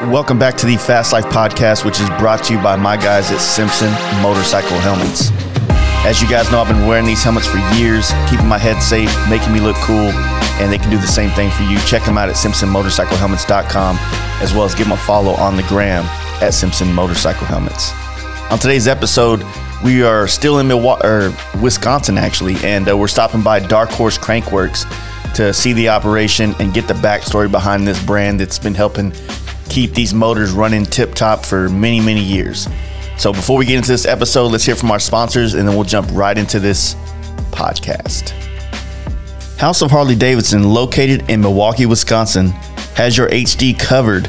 Welcome back to the Fast Life podcast, which is brought to you by my guys at Simpson Motorcycle Helmets. As you guys know, I've been wearing these helmets for years, keeping my head safe, making me look cool, and they can do the same thing for you. Check them out at simpsonmotorcyclehelmets.com, as well as give them a follow on the gram at Simpson Motorcycle Helmets. On today's episode, we are still in Wisconsin, actually, and we're stopping by Darkhorse Crankworks to see the operation and get the backstory behind this brand that's been helping keep these motors running tip-top for many, many years. So before we get into this episode, let's hear from our sponsors, and then we'll jump right into this podcast. House of Harley Davidson, located in Milwaukee, Wisconsin, has your HD covered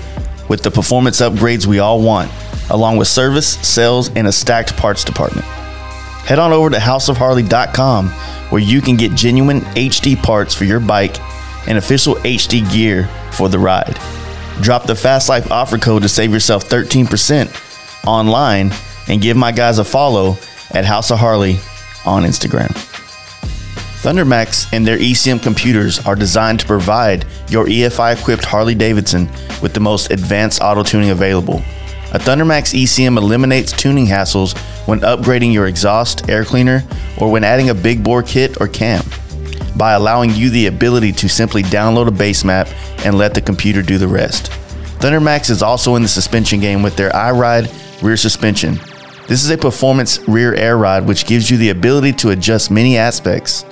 with the performance upgrades we all want, along with service, sales, and a stacked parts department. Head on over to houseofharley.com, where you can get genuine HD parts for your bike and official HD gear for the ride. Drop the FASTLIFE offer code to save yourself 13% online, and give my guys a follow at House of Harley on Instagram. thundermax and their ECM computers are designed to provide your EFI-equipped Harley Davidson with the most advanced auto tuning available. A thundermax ECM eliminates tuning hassles when upgrading your exhaust, air cleaner, or when adding a big bore kit or cam, by allowing you the ability to simply download a base map and let the computer do the rest. thundermax is also in the suspension game with their Iride rear suspension. This is a performance rear air ride which gives you the ability to adjust many aspects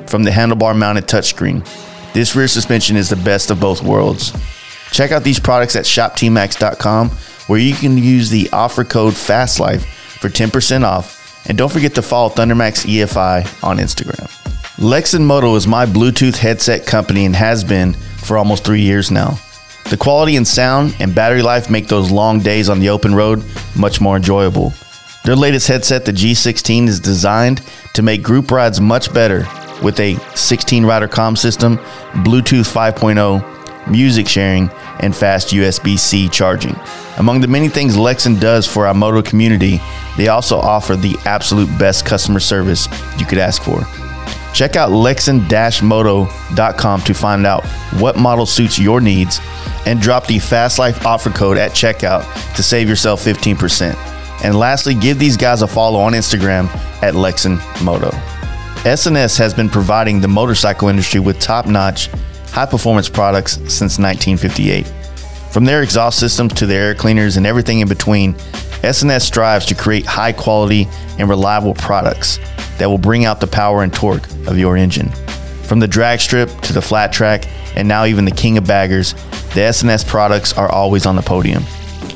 from the handlebar mounted touchscreen. This rear suspension is the best of both worlds. Check out these products at shoptmax.com, where you can use the offer code FASTLIFE for 10% off, and don't forget to follow thundermax EFI on Instagram. Lexan Moto is my Bluetooth headset company and has been for almost 3 years now. The quality and sound and battery life make those long days on the open road much more enjoyable. Their latest headset, the G16, is designed to make group rides much better with a 16-rider comm system, Bluetooth 5.0, music sharing, and fast USB-C charging. Among the many things Lexan does for our moto community, they also offer the absolute best customer service you could ask for. Check out lexan-moto.com to find out what model suits your needs, and drop the FASTLIFE offer code at checkout to save yourself 15%. And lastly, give these guys a follow on Instagram at lexanmoto. S&S has been providing the motorcycle industry with top-notch, high-performance products since 1958. From their exhaust systems to their air cleaners and everything in between, S&S strives to create high-quality and reliable products that will bring out the power and torque of your engine. From the drag strip to the flat track, and now even the king of baggers, the S&S products are always on the podium.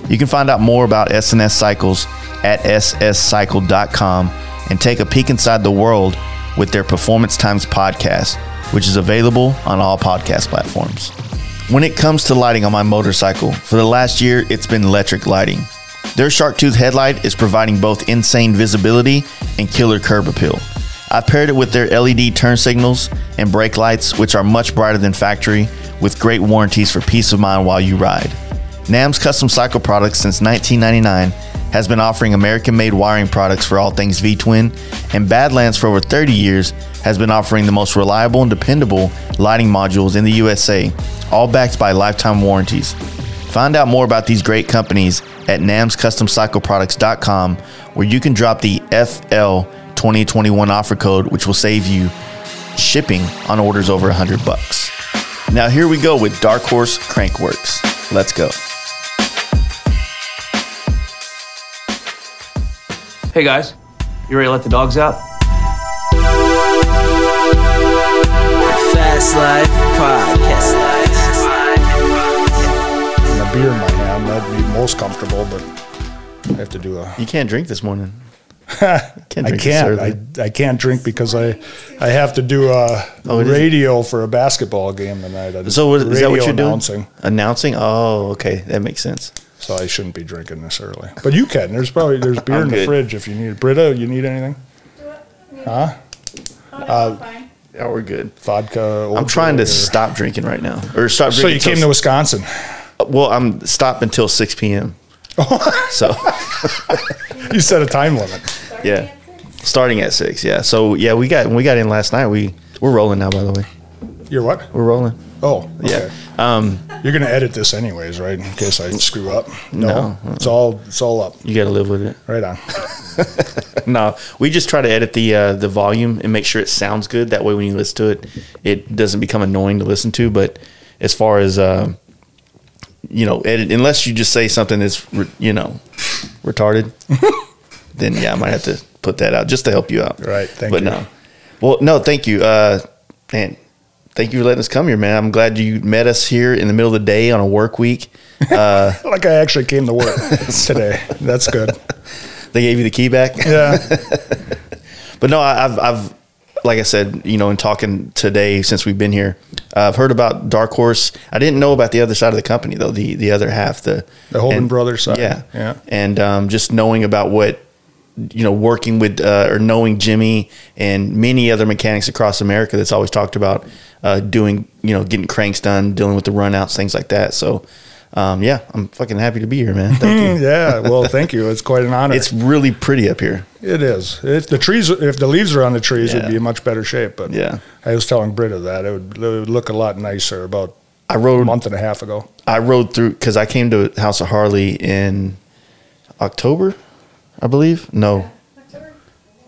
You can find out more about S&S cycles at sscycle.com and take a peek inside the world with their Performance Times podcast, which is available on all podcast platforms. When it comes to lighting on my motorcycle, for the last year, it's been electric lighting. Their shark tooth headlight is providing both insane visibility and killer curb appeal. I've paired it with their LED turn signals and brake lights, which are much brighter than factory, with great warranties for peace of mind while you ride. NAM's Custom Cycle Products since 1999 has been offering American-made wiring products for all things V-twin, and Badlands for over 30 years has been offering the most reliable and dependable lighting modules in the USA, all backed by lifetime warranties. Find out more about these great companies at namscustomcycleproducts.com, where you can drop the FL2021 offer code, which will save you shipping on orders over $100. Now here we go with Darkhorse Crankworks. Let's go. Hey guys, you ready to let the dogs out? Fast Life Podcast. And a beer in my hand, that'd be most comfortable, but I have to do a... You can't drink this morning. I can't drink because I have to do a radio for a basketball game tonight. So is that what you're announcing. doing? Announcing? Oh, okay. That makes sense. So I shouldn't be drinking this early. But you can. There's beer in the fridge if you need it. Britta, you need anything? Huh? Fine. Yeah, we're good. Vodka. I'm trying to stop drinking right now. Or stop drinking. So you came to Wisconsin? Well, I'm stopped until 6 p.m. So you set a time limit. Yeah. Starting at 6, yeah. So yeah, when we got in last night, we're rolling now, by the way. You're what? We're rolling. Oh, okay. Yeah. You're gonna edit this anyways, right? In case I screw up. No. It's all up. You got to live with it. Right on. No, we just try to edit the volume and make sure it sounds good. That way, when you listen to it, it doesn't become annoying to listen to. But as far as edit, unless you just say something that's retarded, then yeah, I might have to put that out just to help you out. Right. Thank you. No. Well, no, thank you. Man, thank you for letting us come here, man. I'm glad you met us here in the middle of the day on a work week. Like I actually came to work today. That's good. They gave you the key back? Yeah. But no, I've like I said, in talking today since we've been here, I've heard about Darkhorse. I didn't know about the other side of the company, though, the other half. The Holden Brothers side. Yeah. Yeah. And just knowing about what, working with or knowing Jimmy and many other mechanics across America that's always talked about doing, getting cranks done, dealing with the runouts, things like that. So, yeah, I'm fucking happy to be here, man. Thank you. Yeah, well, thank you. It's quite an honor. It's really pretty up here. It is. If the leaves are on the trees, it'd be in much better shape. But yeah, I was telling Britta that it would look a lot nicer about a month and a half ago. I rode through because I came to House of Harley in October, I believe. No. October?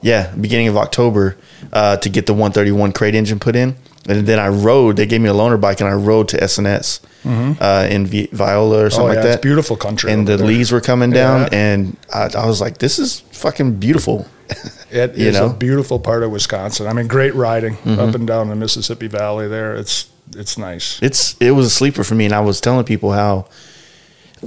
Yeah, beginning of October to get the 131 crate engine put in. And then I rode, they gave me a loaner bike, and I rode to S&S in Viola or something like that. It's beautiful country. And the leaves were coming down, and I was like, this is fucking beautiful. It is a beautiful part of Wisconsin. I mean, great riding up and down the Mississippi Valley there. It's nice. It was a sleeper for me, and I was telling people how,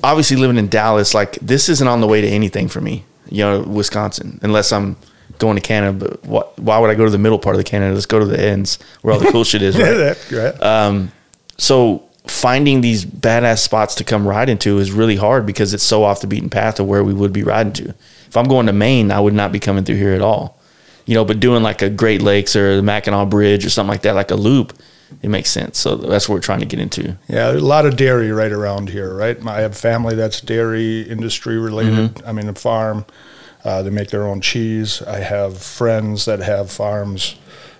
obviously living in Dallas, like, this isn't on the way to anything for me, Wisconsin, unless I'm going to Canada. But why would I go to the middle part of the Canada? Let's go to the ends where all the cool shit is, right? Right. So finding these badass spots to come ride into is really hard because it's so off the beaten path of where we would be riding to. If I'm going to Maine, I would not be coming through here at all. But doing like a Great Lakes or the Mackinac Bridge or something like that, like a loop, it makes sense. So that's what we're trying to get into. Yeah, there's a lot of dairy right around here, right? I have family that's dairy industry related. I mean, a farm. They make their own cheese. I have friends that have farms.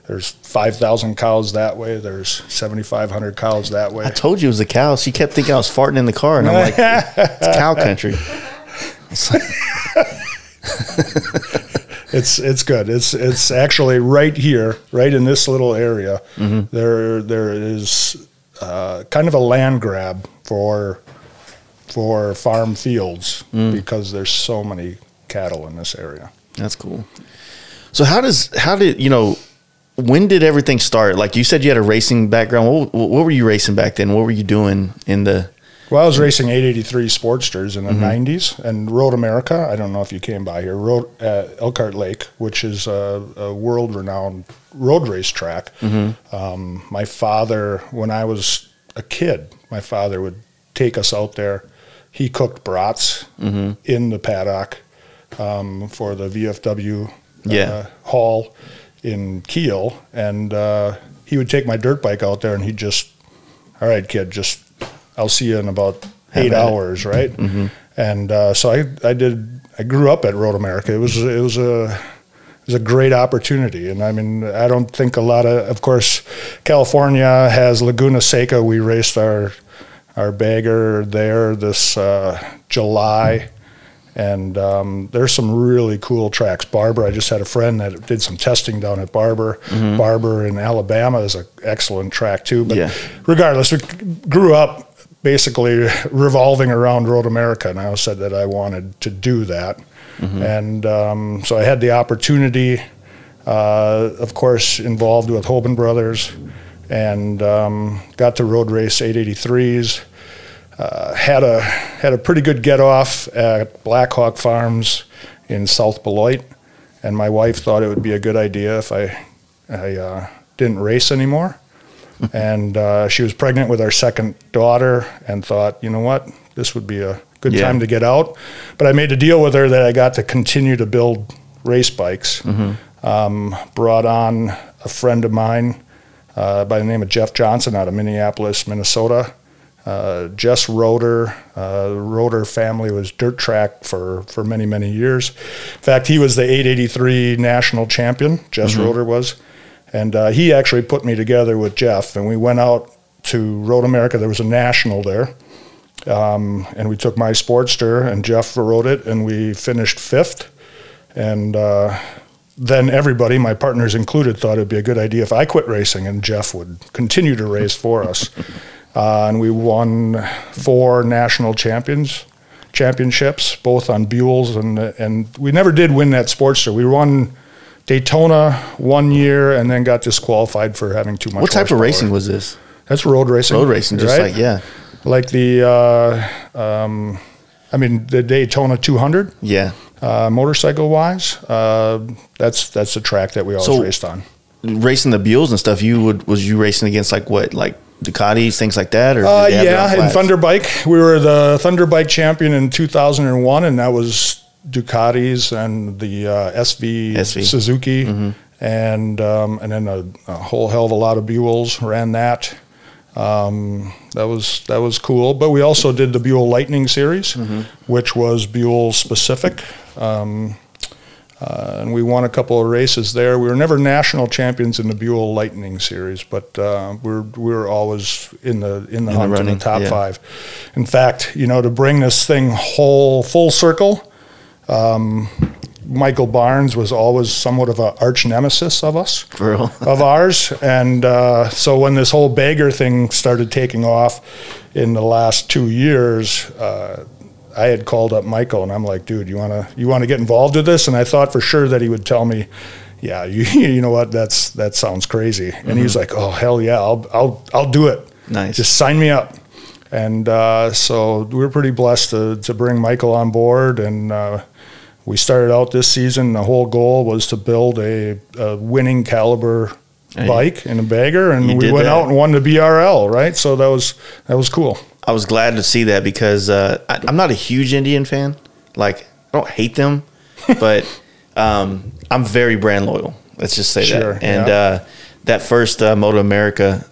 There's 5,000 cows that way. There's 7,500 cows that way. I told you it was the cows. She kept thinking I was farting in the car, and I'm like, it's cow country. It's good. It's actually right here, right in this little area. There is kind of a land grab for farm fields because there's so many cattle in this area. That's cool. So when did everything start? Like you said, you had a racing background. What were you racing back then? What were you doing in the? Well, I was racing 883 Sportsters in the 90s and Road America. I don't know if you came by here. Rode at Elkhart Lake, which is a world-renowned road race track. My father, when I was a kid, my father would take us out there. He cooked brats in the paddock for the VFW hall in Kiel, and he would take my dirt bike out there, and he'd just, all right, kid, I'll see you in about 8 hours, right? And so I grew up at Road America. It was a great opportunity, and I mean, I don't think of course, California has Laguna Seca. We raced our bagger there this July. And there's some really cool tracks. Barber, I just had a friend that did some testing down at Barber. Barber in Alabama is an excellent track too. But regardless, we grew up basically revolving around Road America, and I said that I wanted to do that. And so I had the opportunity, of course, involved with Holden Brothers, and got to road race 883s. Had a pretty good get off at Black Hawk Farms in South Beloit, and my wife thought it would be a good idea if I didn't race anymore. And she was pregnant with our second daughter, and thought, you know what, this would be a good time to get out. But I made a deal with her that I got to continue to build race bikes. Brought on a friend of mine by the name of Jeff Johnson out of Minneapolis, Minnesota. Jess Roeder. The Roeder family was dirt track for many, many years. In fact, he was the 883 national champion, Jess Roeder was. And he actually put me together with Jeff, and we went out to Road America. There was a national there. And we took my Sportster, and Jeff rode it, and we finished 5th. And then everybody, my partners included, thought it'd be a good idea if I quit racing and Jeff would continue to race for us. And we won 4 national championships, both on Buells, and we never did win that Sportster. We won Daytona 1 year and then got disqualified for having too much. What type horsepower. of racing was this? That's road racing. Road racing, just right? like, yeah. Like the, the Daytona 200. Yeah. Motorcycle-wise, that's the track that we always raced on. Racing the Buells and stuff, was you racing against like what, like Ducatis, things like that? Or yeah, in Thunderbike. We were the Thunderbike champion in 2001, and that was Ducatis and the SV Suzuki, and then a whole hell of a lot of Buells ran that. That was cool. But we also did the Buell Lightning Series, which was Buell specific. And we won a couple of races there. We were never national champions in the Buell Lightning Series, but we were always in the hunt in the top 5. In fact, to bring this thing full circle, Michael Barnes was always somewhat of an arch nemesis of us, of ours. And so when this whole bagger thing started taking off in the last 2 years, I had called up Michael, and I'm like, dude, you wanna get involved with this? And I thought for sure that he would tell me, yeah, you know what, that sounds crazy. And he's like, oh hell yeah, I'll do it. Nice. Just sign me up. And so we were pretty blessed to bring Michael on board, and we started out this season. The whole goal was to build a winning caliber bike in a bagger, and we went out and won the BRL, right? So that was cool. I was glad to see that because I'm not a huge Indian fan. Like, I don't hate them, but I'm very brand loyal. Let's just say that. And that first Moto America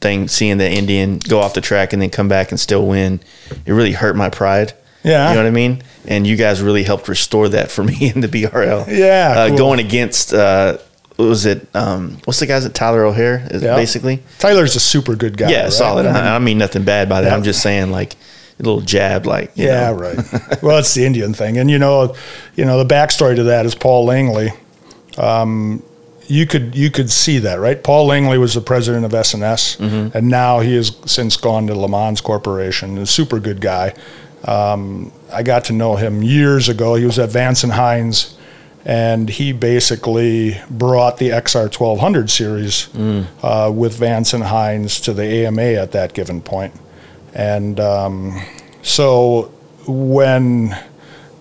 thing, seeing the Indian go off the track and then come back and still win, it really hurt my pride. Yeah. You know what I mean? And you guys really helped restore that for me in the BRL. Yeah. Cool. Going against, what was it? What's the guy's at Tyler O'Hare, basically? Tyler's a super good guy. Yeah, right? solid. I mean nothing bad by that. I'm just saying, like, a little jab, like, you know. Right. Well, it's the Indian thing. And, the backstory to that is Paul Langley. You could see that, right? Paul Langley was the president of S&S, and now he has since gone to Le Mans Corporation. A super good guy. I got to know him years ago. He was at Vance and Hines, and he basically brought the XR 1200 series with Vance and Hines to the AMA at that given point. And so when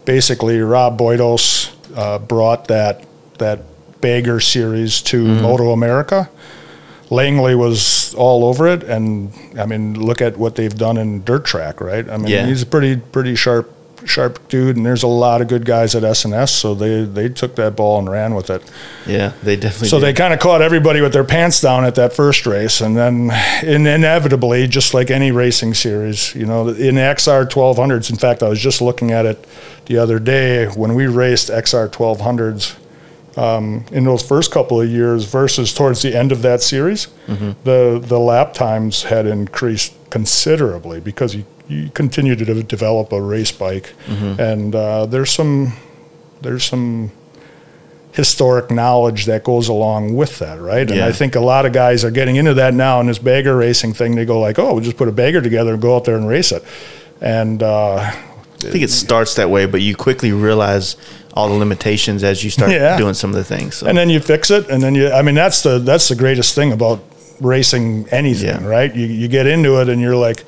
basically Rob Boydos brought that bagger series to Moto America, Langley was all over it, and I mean, look at what they've done in dirt track, right? I mean, he's a pretty sharp dude, and there's a lot of good guys at S&S, so they took that ball and ran with it. Yeah, they definitely did. They kind of caught everybody with their pants down at that first race, and then inevitably, just like any racing series, in the XR 1200s, in fact, I was just looking at it the other day, when we raced XR 1200s, in those first couple of years versus towards the end of that series, the lap times had increased considerably because you continue to develop a race bike, and there's some historic knowledge that goes along with that, right? And I think a lot of guys are getting into that now in this bagger racing thing. They go like, oh, we'll just put a bagger together and go out there and race it. And I think it starts that way, but you quickly realize all the limitations as you start doing some of the things. So. And then you fix it, and then that's the greatest thing about racing anything, right? You get into it and you're like,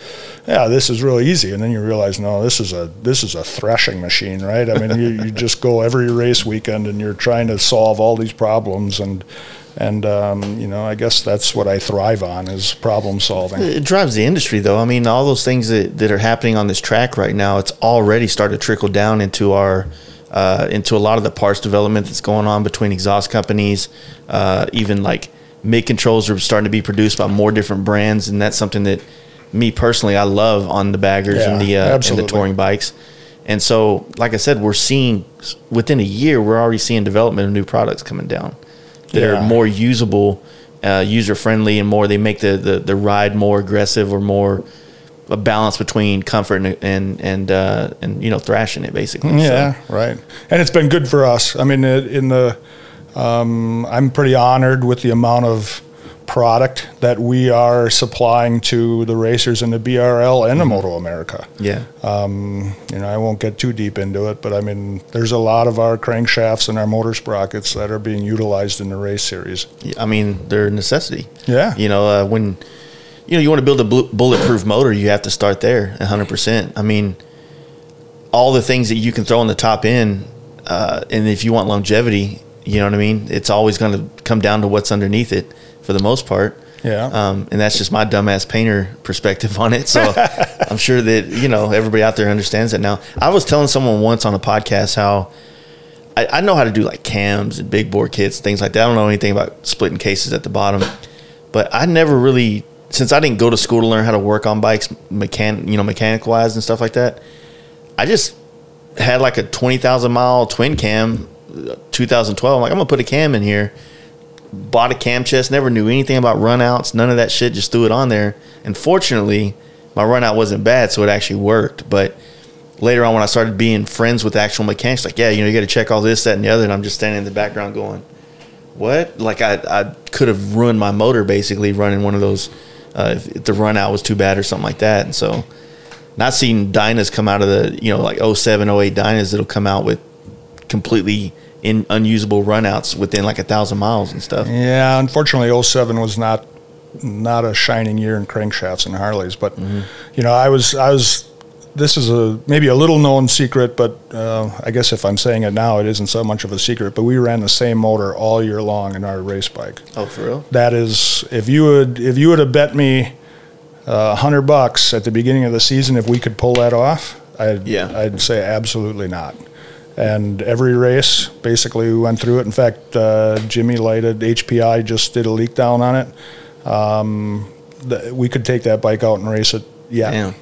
yeah, this is really easy, and then you realize, no, this is a threshing machine, right? I mean, you just go every race weekend and you're trying to solve all these problems, and I guess that's what I thrive on, is problem solving. It drives the industry, though. I mean, all those things that are happening on this track right now, it's already started to trickle down into into a lot of the parts development that's going on between exhaust companies. Even like mid controls are starting to be produced by more different brands, and that's something that me personally I love on the baggers and the touring bikes. And so, like I said, we're seeing within a year we're already seeing development of new products coming down. that are more usable, user friendly, and more. They make the ride more aggressive or more a balance between comfort and you know, thrashing it basically. Yeah, so. Right. And it's been good for us. I mean, I'm pretty honored with the amount of product that we are supplying to the racers in the BRL and the Moto America. Yeah. You know, I won't get too deep into it, but I mean, there's a lot of our crankshafts and our motor sprockets that are being utilized in the race series. I mean, they're a necessity. Yeah. You know, when you want to build a bulletproof motor, you have to start there 100%. I mean, all the things that you can throw on the top end, and if you want longevity, you know what I mean? It's always going to come down to what's underneath it for the most part. Yeah. And that's just my dumbass painter perspective on it. So I'm sure that, you know, everybody out there understands it now. I was telling someone once on a podcast how I know how to do like cams and big bore kits, things like that. I don't know anything about splitting cases at the bottom, but I never really, since I didn't go to school to learn how to work on bikes, mechanical wise and stuff like that, I just had like a 20,000 mile twin cam, 2012. I'm like, I'm gonna put a cam in here. Bought a cam chest, never knew anything about runouts, none of that shit, just threw it on there. And fortunately, my runout wasn't bad, so it actually worked. But later on, when I started being friends with actual mechanics, like, yeah, you know, you got to check all this, that, and the other, and I'm just standing in the background going, what? Like, I could have ruined my motor basically running one of those if the runout was too bad or something like that. And so, not seeing Dynas come out of the, you know, like 07, 08 Dynas that'll come out with completely unusable runouts within like 1,000 miles and stuff. Yeah, unfortunately, 07 was not a shining year in crankshafts and Harleys. But you know, I was. This is maybe a little known secret, but I guess if I'm saying it now, it isn't so much of a secret. But we ran the same motor all year long in our race bike. Oh, for real? That is, if you would have bet me $100 at the beginning of the season if we could pull that off, I'd say absolutely not. And every race, basically, we went through it. In fact, Jimmy lighted, HPI just did a leak down on it. We could take that bike out and race it. Yeah. Damn.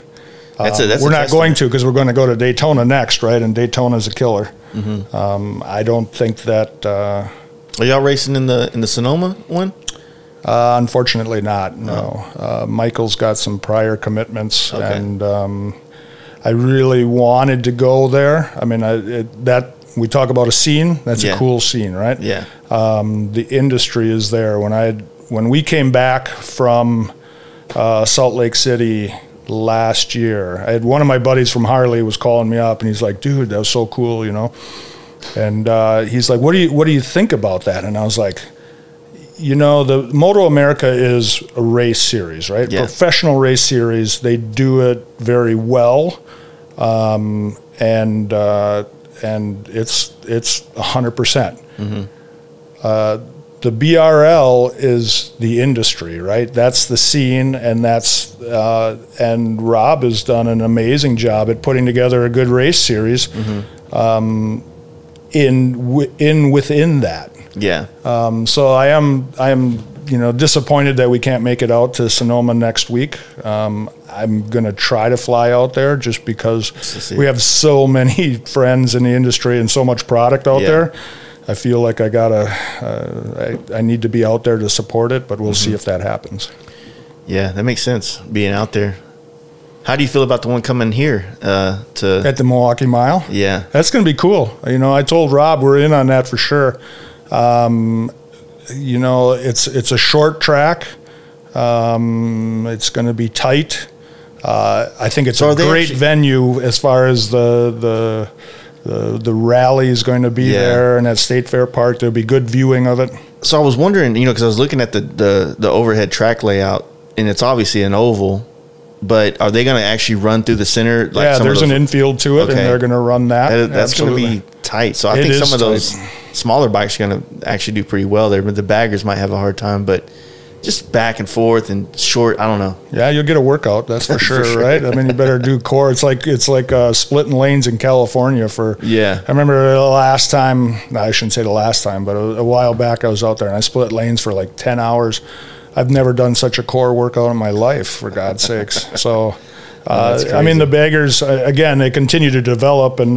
We're not going to, because we're going to go to Daytona next, right? And Daytona's a killer. I don't think that... Are y'all racing in the Sonoma one? Unfortunately not, no. Michael's got some prior commitments, and... I really wanted to go there. I mean, we talk about a scene. That's a cool scene, right? Yeah. The industry is there. When we came back from Salt Lake City last year, I had one of my buddies from Harley was calling me up, and he's like, "Dude, that was so cool, you know." And he's like, "What do you think about that?" And I was like, you know, the Moto America is a race series, right? Yeah. Professional race series. They do it very well, and it's 100%. The BRL is the industry, right? That's the scene, and and Rob has done an amazing job at putting together a good race series. Within that. Yeah. So I am, you know, disappointed that we can't make it out to Sonoma next week. I'm going to try to fly out there just because we have so many friends in the industry and so much product out there. I feel like I need to be out there to support it, but we'll see if that happens. Yeah, that makes sense, being out there. How do you feel about the one coming here at the Milwaukee Mile? Yeah. That's going to be cool. You know, I told Rob we're in on that for sure. You know, it's a short track. It's going to be tight. I think it's a great venue as far as the rally is going to be there, and at State Fair Park there'll be good viewing of it. So I was wondering, you know, because I was looking at the overhead track layout, and it's obviously an oval. But are they going to actually run through the center? Like yeah, there's an infield to it, and they're going to run that. That's going to be tight. So I think some of those smaller bikes are going to actually do pretty well there. But the baggers might have a hard time. But just back and forth and short, I don't know. Yeah, you'll get a workout, that's for sure, right? I mean, you better do core. It's like splitting lanes in California for. Yeah. I remember the last time. I shouldn't say the last time, but a while back I was out there and I split lanes for like 10 hours. I've never done such a core workout in my life, for God's sakes. So I mean, the baggers, again, they continue to develop, and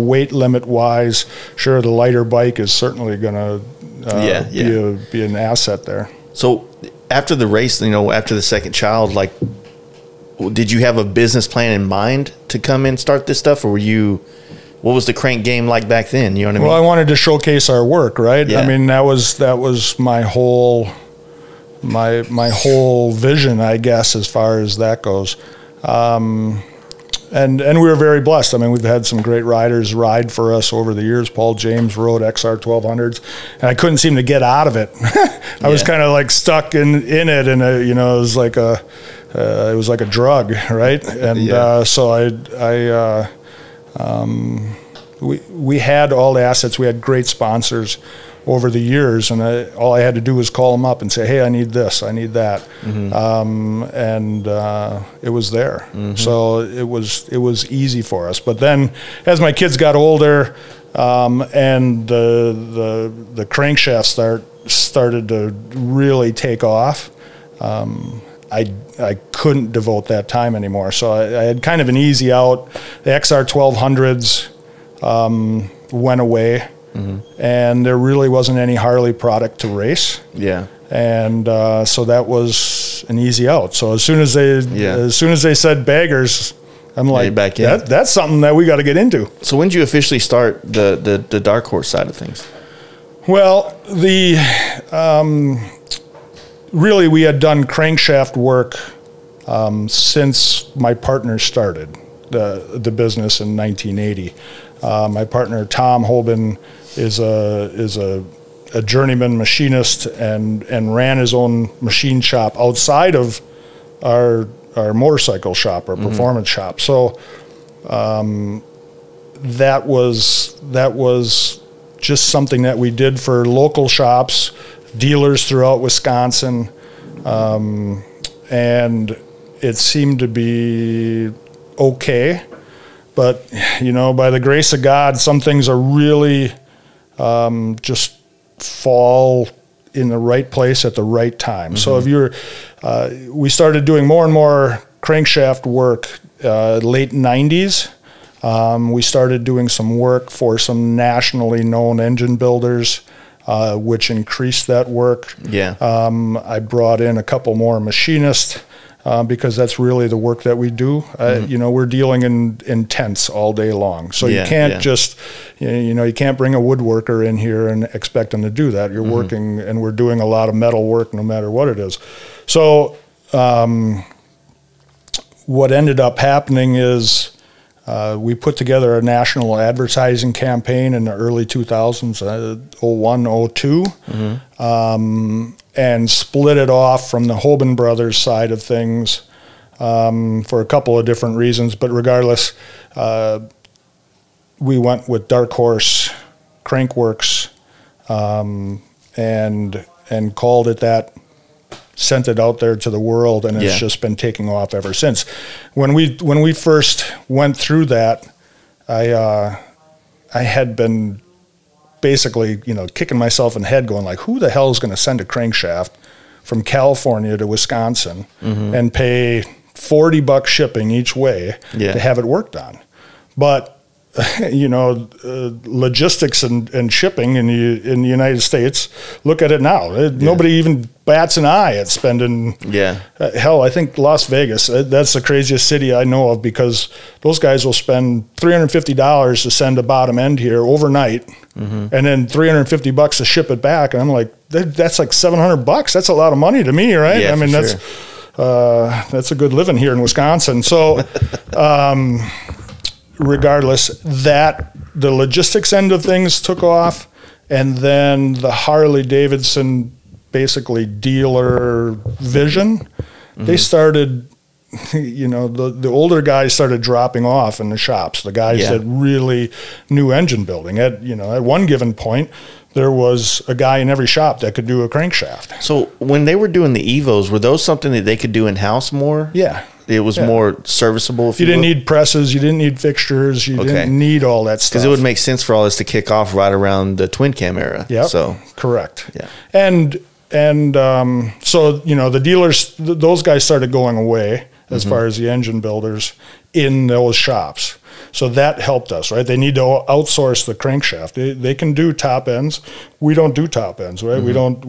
weight limit wise, sure, the lighter bike is certainly going to be an asset there. So after the race, after the second child, like, did you have a business plan in mind to come in and start this stuff, or what was the crank game like back then? You know what I mean? Well, I wanted to showcase our work, right? Yeah. I mean, that was my whole vision, I guess, as far as that goes. And we were very blessed. I mean, we've had some great riders ride for us over the years. Paul James rode XR 1200s, and I couldn't seem to get out of it. I was kind of like stuck in it, and it was like a drug, right? And so we had all the assets. We had great sponsors over the years, and all I had to do was call them up and say, hey, I need this, I need that. And it was there. So it was easy for us. But then as my kids got older, and the crankshaft started to really take off, I couldn't devote that time anymore. So I had kind of an easy out. The XR 1200s went away. And there really wasn't any Harley product to race. Yeah. And so that was an easy out. So as soon as they said baggers, I'm like, that's something that we got to get into. So when did you officially start the Darkhorse side of things? Well, really we had done crankshaft work since my partner started the business in 1980. My partner Tom Holben is a journeyman machinist and ran his own machine shop outside of our motorcycle shop, our performance shop. So that was just something that we did for local shops, dealers throughout Wisconsin, and it seemed to be okay. But, by the grace of God, some things are really just fall in the right place at the right time. So if we started doing more and more crankshaft work late 90s. We started doing some work for some nationally known engine builders, which increased that work. Yeah. I brought in a couple more machinists. Because that's really the work that we do. We're dealing in tents all day long. So you can't just, you can't bring a woodworker in here and expect them to do that. You're working, and we're doing a lot of metal work no matter what it is. So what ended up happening is we put together a national advertising campaign in the early 2000s, 01, 02. And split it off from the Holben Brothers side of things for a couple of different reasons. But regardless, we went with Darkhorse Crankworks and called it that, sent it out there to the world, and it's just been taking off ever since. When we first went through that, I had been basically, kicking myself in the head going like, who the hell is going to send a crankshaft from California to Wisconsin and pay $40 shipping each way to have it worked on? But, logistics and shipping in the United States, look at it now. Nobody even bats an eye at spending. Hell, I think Las Vegas, that's the craziest city I know of, because those guys will spend $350 to send a bottom end here overnight, and then $350 to ship it back. And I'm like, that's like $700. That's a lot of money to me, right? I mean, that's a good living here in Wisconsin. So, regardless, that the logistics end of things took off, and then the Harley Davidson basically dealer vision, they started, the older guys started dropping off in the shops, the guys that really knew engine building. At one given point, there was a guy in every shop that could do a crankshaft. So when they were doing the Evos, were those something that they could do in-house more? Yeah. It was more serviceable. You didn't need presses. You didn't need fixtures. You didn't need all that stuff. Because it would make sense for all this to kick off right around the twin cam era. Yeah. So correct. Yeah. And so the dealers, those guys started going away, as far as the engine builders in those shops. So that helped us, right? They need to outsource the crankshaft. They can do top ends. We don't do top ends, right? We don't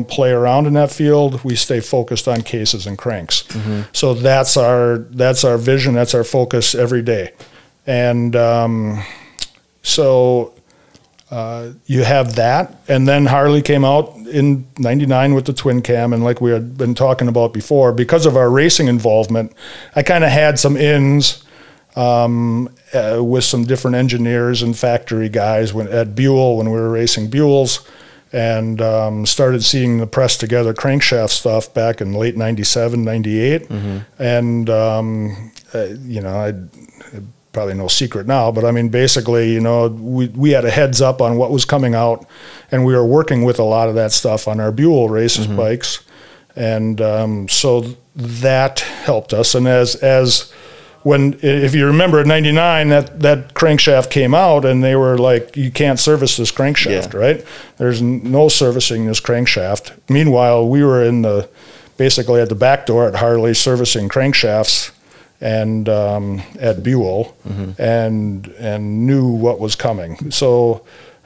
play around in that field. We stay focused on cases and cranks. So that's our vision. That's our focus every day. And so you have that. And then Harley came out in '99 with the twin cam. And like we had been talking about before, because of our racing involvement, I kind of had some ins with some different engineers and factory guys at Buell when we were racing Buells, and started seeing the pressed together crankshaft stuff back in late '97, '98. And, you know, I probably no secret now, but I mean, basically, you know, we had a heads up on what was coming out, and we were working with a lot of that stuff on our Buell races bikes. And so that helped us. And if you remember in '99, that crankshaft came out, and they were like, you can't service this crankshaft, right? There's no servicing this crankshaft. Meanwhile, we were basically at the back door at Harley servicing crankshafts and at Buell, and knew what was coming. So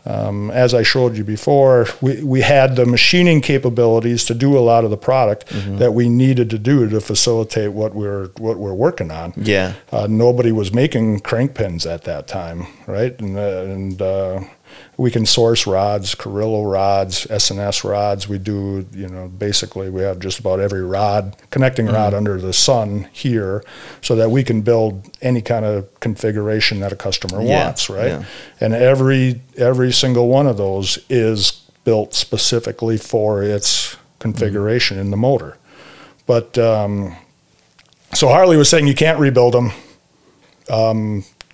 as I showed you before, we had the machining capabilities to do a lot of the product that we needed to do to facilitate what we're working on. Yeah. Nobody was making crank pins at that time, right? And we can source rods, Carrillo rods, S&S rods. We do, you know, basically we have just about every connecting rod under the sun here, so that we can build any kind of configuration that a customer wants, right? Yeah. And every single one of those is built specifically for its configuration in the motor. But so Harley was saying you can't rebuild them.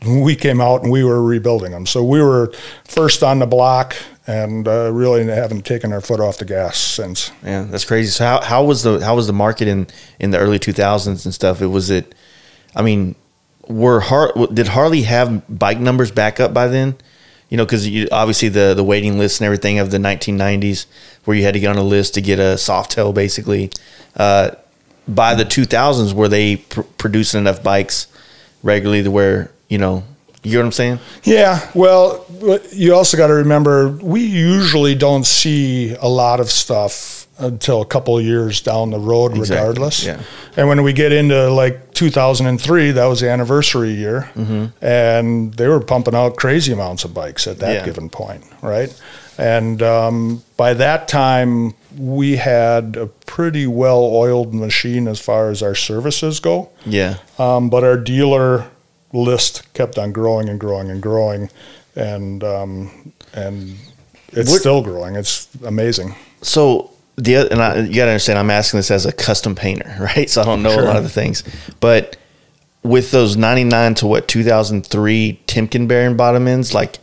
We came out and we were rebuilding them. So we were first on the block, and really haven't taken our foot off the gas since. Yeah, that's crazy. So how was the market in the early 2000s and stuff? I mean, did Harley have bike numbers back up by then? You know, because obviously the waiting list and everything of the 1990s, where you had to get on a list to get a soft tail, basically. By the 2000s, were they producing enough bikes regularly to where, you know what I'm saying? Yeah. Well, you also got to remember, we usually don't see a lot of stuff until a couple of years down the road, regardless. Yeah. And when we get into like 2003, that was the anniversary year, and they were pumping out crazy amounts of bikes at that given point, right? And by that time, we had a pretty well-oiled machine as far as our services go. Yeah. But our dealer list kept on growing and growing and growing, and it's still growing. It's amazing. So you got to understand, I'm asking this as a custom painter, right? So I don't know a lot of the things, but with those 99 to 2003 Timken bearing bottom ends, like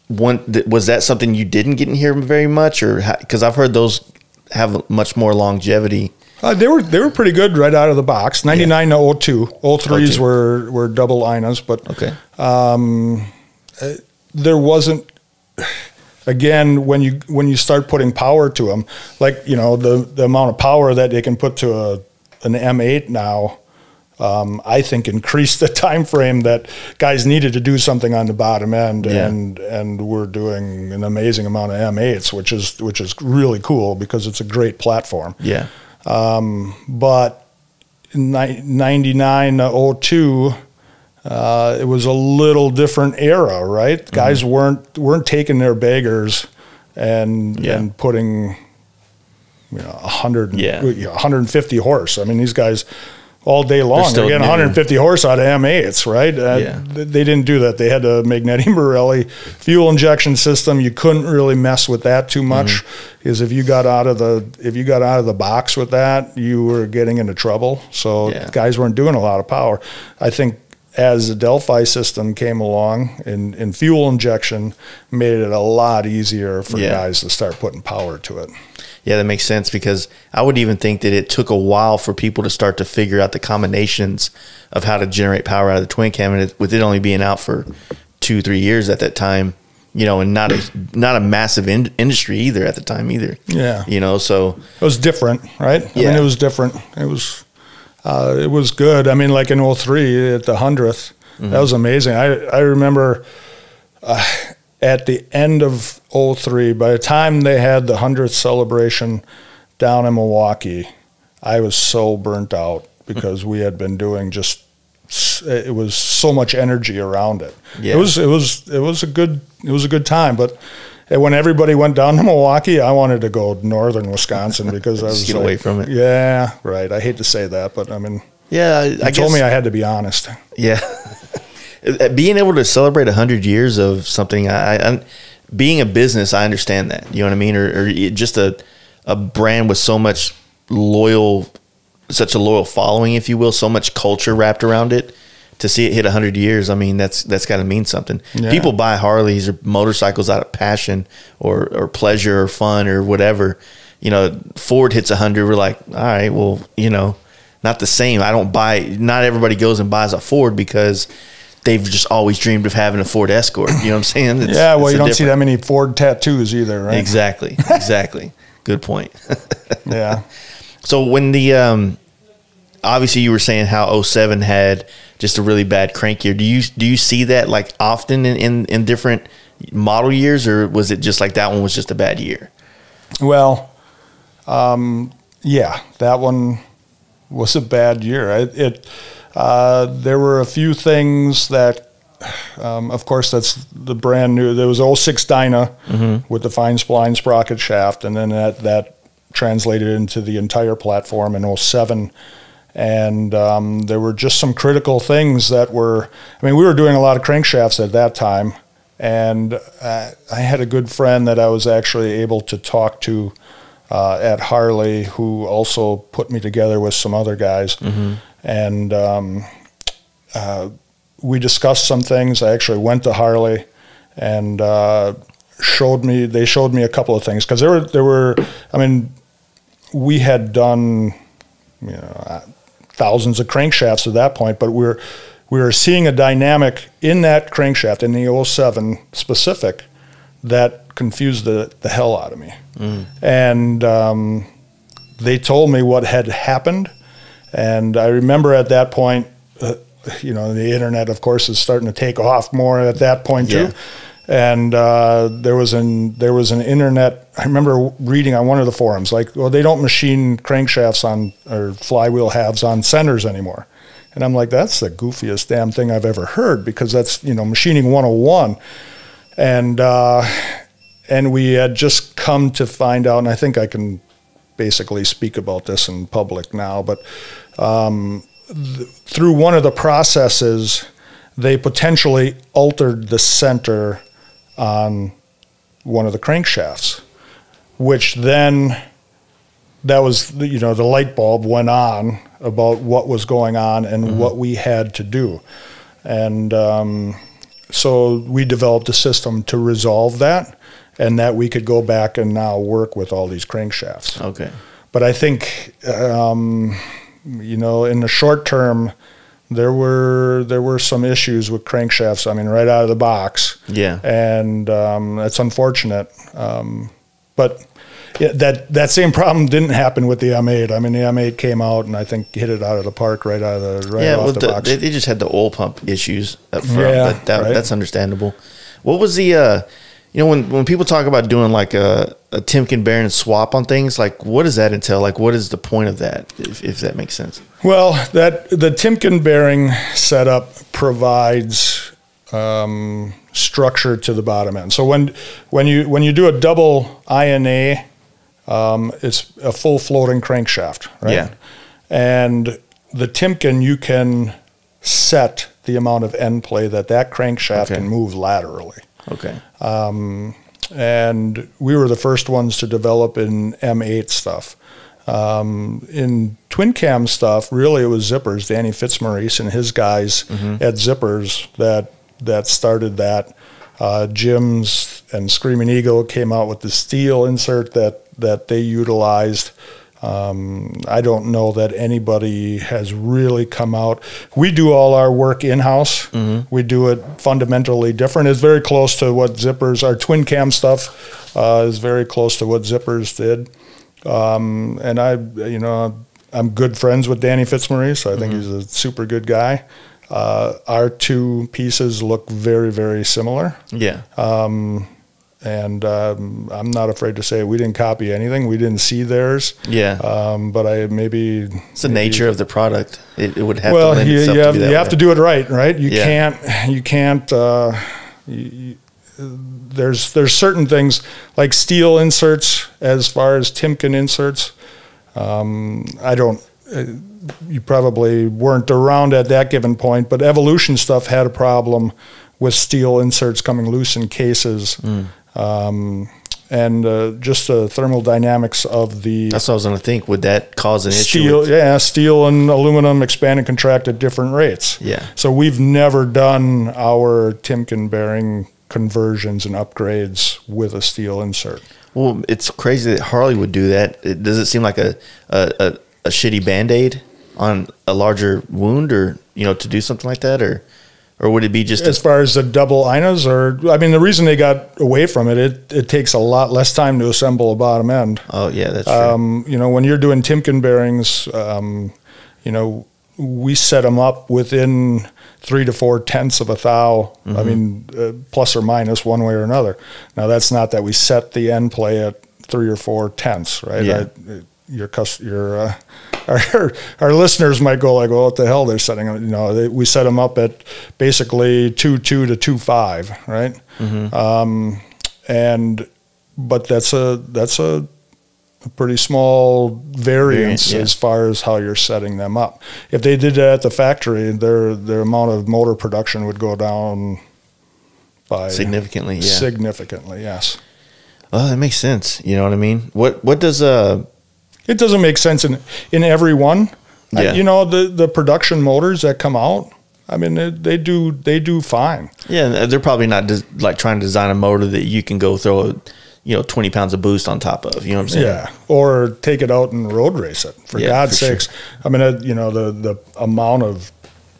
was that something you didn't get in here very much, or because I've heard those have much more longevity? They were pretty good right out of the box. 99 to 02. 03s were double Inas, but there wasn't. Again, when you start putting power to them, like, you know, the amount of power that they can put to an M8 now, I think increased the time frame that guys needed to do something on the bottom end, and we're doing an amazing amount of M8s, which is really cool because it's a great platform. Yeah. But 99 to 02, it was a little different era, right? Guys weren't taking their baggers and putting, you know, 150 horse. I mean, these guys all day long they're getting 150 horse out of M8s, right? They didn't do that. They had a Magneti Marelli fuel injection system. You couldn't really mess with that too much, because if you got out of the box with that, you were getting into trouble. So guys weren't doing a lot of power. I think as the Delphi system came along in fuel injection, made it a lot easier for guys to start putting power to it. Yeah, that makes sense, because I would even think that it took a while for people to start to figure out the combinations of how to generate power out of the twin cam, and with it only being out for 2-3 years at that time, you know, and not a massive industry either at the time either. Yeah, you know, so it was different, right? I mean, it was different. It was It was good. I mean, like in 03 at the 100th, that was amazing. I remember at the end of 03, by the time they had the 100th celebration down in Milwaukee, I was so burnt out because we had been doing it was so much energy around it. Yeah. It was a good time, but when everybody went down to Milwaukee, I wanted to go northern Wisconsin because I was get away from it. Yeah, right. I hate to say that, but I mean, yeah, you told me I had to be honest. Yeah. Being able to celebrate 100 years of something, being a business, I understand that. You know what I mean? Or just a brand with such a loyal following, if you will, so much culture wrapped around it. To see it hit 100 years, I mean, that's got to mean something. Yeah. People buy Harleys or motorcycles out of passion or pleasure or fun or whatever. You know, Ford hits 100, we're like, all right, well, you know, not the same. Not everybody goes and buys a Ford because they've just always dreamed of having a Ford Escort. You know what I'm saying? You don't see that many Ford tattoos either, right? Exactly. Good point. Yeah. So when the obviously you were saying how 07 had just a really bad crank year. Do you see that like often in different model years, or was it just like that one was just a bad year? Well, yeah, that one was a bad year. There were a few things that, of course, that's the brand new. There was 06 Dyna with the fine spline sprocket shaft, and then that translated into the entire platform in 07. And there were just some critical things that were, I mean, we were doing a lot of crankshafts at that time, and I had a good friend that I was actually able to talk to at Harley, who also put me together with some other guys. And we discussed some things. I actually went to Harley and they showed me a couple of things, because there were, I mean, we had done, you know, thousands of crankshafts at that point, but we were seeing a dynamic in that crankshaft in the 07 specific that confused the hell out of me. And they told me what had happened, and I remember at that point, you know, the internet, of course, is starting to take off more at that point too. And there was an internet. I remember reading on one of the forums, like, well, they don't machine crankshafts or flywheel halves on centers anymore. And I'm like, that's the goofiest damn thing I've ever heard, because that's, you know, machining 101. And we had just come to find out, and I think I can basically speak about this in public now, but through one of the processes, they potentially altered the center on one of the crankshafts, which then, that was, you know, the light bulb went on about what was going on and what we had to do. And so we developed a system to resolve that, and that we could go back and now work with all these crankshafts. Okay. But I think, you know, in the short term, there were some issues with crankshafts, I mean, right out of the box. Yeah. And that's unfortunate. But yeah, that same problem didn't happen with the M8. I mean, the M8 came out and I think hit it out of the park right off the box. They just had the oil pump issues up front, but that's understandable. What was the, you know, when people talk about doing like a Timken bearing swap on things, like what does that entail? Like what is the point of that, if that makes sense? Well, the Timken bearing setup provides structure to the bottom end. So when you do a double INA, it's a full floating crankshaft, right? Yeah. And the Timken, you can set the amount of end play that crankshaft can move laterally. Okay. And we were the first ones to develop in M8 stuff. In twin cam stuff, really it was Zippers, Danny Fitzmaurice and his guys at Zippers that started that. Jim's and Screaming Eagle came out with the steel insert that they utilized. I don't know that anybody has really come out. We do all our work in-house. We do it fundamentally different. It's very close to what Zippers, our twin cam stuff is very close to what Zippers did. And I'm good friends with Danny Fitzmaurice, so I think he's a super good guy. Our two pieces look very, very similar. Yeah. And I'm not afraid to say we didn't copy anything. We didn't see theirs. Yeah. But it's the nature of the product. It would have well, to lend itself to be that you have way. to do it right? You can't. There's certain things like steel inserts as far as Timken inserts. You probably weren't around at that given point, but Evolution stuff had a problem with steel inserts coming loose in cases. And just the thermal dynamics of the... That's what I was going to think. Would that cause an issue? Steel and aluminum expand and contract at different rates. Yeah. So we've never done our Timken bearing conversions and upgrades with a steel insert. Well, it's crazy that Harley would do that. Does it seem like a shitty Band-Aid on a larger wound, or to do something like that, or would it be just as far as the double INAs? Or I mean, the reason they got away from it, it takes a lot less time to assemble a bottom end. Oh yeah, that's true. When you're doing Timken bearings, we set them up within 3 to 4 tenths of a thou. I mean, plus or minus one way or another. Now that's not that we set the end play at 3 or 4 tenths, right? Yeah. Our listeners might go like, well, what the hell they're setting them? We set them up at basically 2.2 to 2.5, right? But that's a pretty small variance as far as how you're setting them up. If they did that at the factory, their amount of motor production would go down by significantly. Yeah. Significantly, yes. Oh, that makes sense. You know what I mean? What does It doesn't make sense in every one. Yeah. The production motors that come out, I mean, they do fine. Yeah, they're probably not like trying to design a motor that you can go throw 20 pounds of boost on top of. You know what I'm saying? Yeah, or take it out and road race it. For God's sakes, sure. I mean, the amount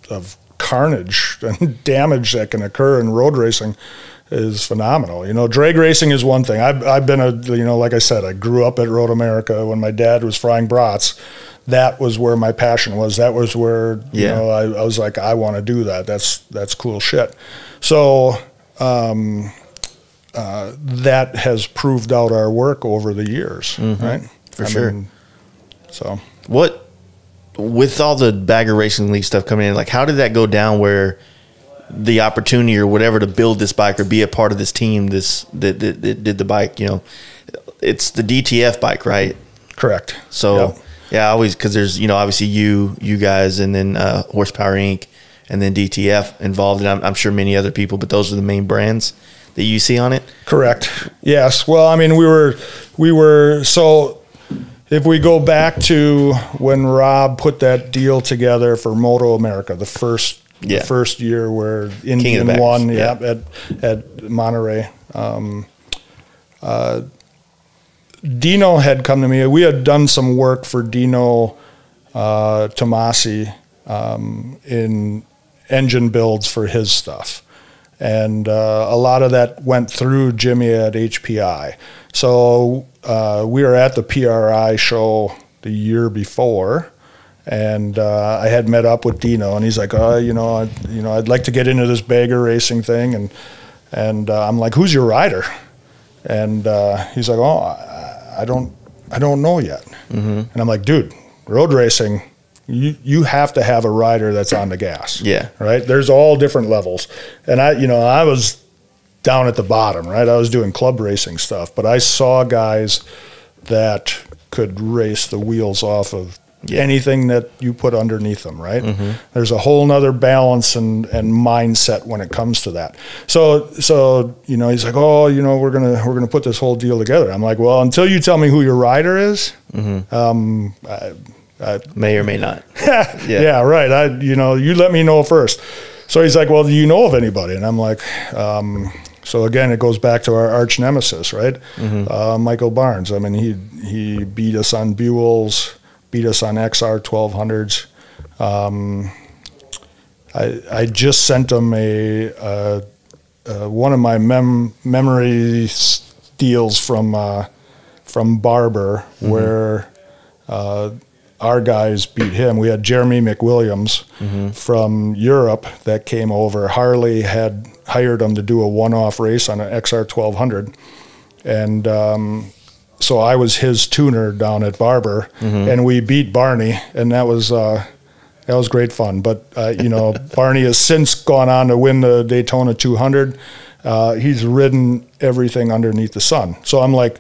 of carnage and damage that can occur in road racing is phenomenal. Drag racing is one thing. I've been like I said, I grew up at Road America when my dad was frying brats. That was where my passion was. That was where I was like, I want to do that. That's cool shit. So that has proved out our work over the years, right? For sure. So what, with all the Bagger Racing League stuff coming in, like how did that go down where the opportunity or whatever to build this bike or be a part of this team that did the bike, it's the DTF bike, right? Correct. So yeah, always, because there's obviously you guys, and then Horsepower Inc. and then DTF involved, and I'm sure many other people, but those are the main brands that you see on it. Correct. Yes. Well, I mean, we were so. If we go back to when Rob put that deal together for Moto America, the first year where Indian won at Monterey, Dino had come to me. We had done some work for Dino Tomasi in engine builds for his stuff. And a lot of that went through Jimmy at HPI. So we were at the PRI show the year before, and I had met up with Dino, and he's like, I'd like to get into this bagger racing thing, and I'm like, who's your rider? And he's like, I don't know yet. And I'm like, dude, road racing, you have to have a rider that's on the gas. Yeah. Right? There's all different levels. And I was down at the bottom, right? I was doing club racing stuff, but I saw guys that could race the wheels off of anything that you put underneath them, right? There's a whole nother balance and mindset when it comes to that. So he's like, we're gonna put this whole deal together. I'm like, well, until you tell me who your rider is, I may or may not. Yeah, right. You let me know first. So he's like, well, do you know of anybody? And I'm like, so again, it goes back to our arch nemesis, right? Michael Barnes. I mean, he beat us on Buells, beat us on XR 1200s. I just sent him one of my memory deals from Barber, where our guys beat him. We had Jeremy McWilliams from Europe that came over. Harley had hired him to do a one-off race on an XR 1200, and so I was his tuner down at Barber, and we beat Barney, and that was great fun. But you know, Barney has since gone on to win the Daytona 200. He's ridden everything underneath the sun. So I'm like,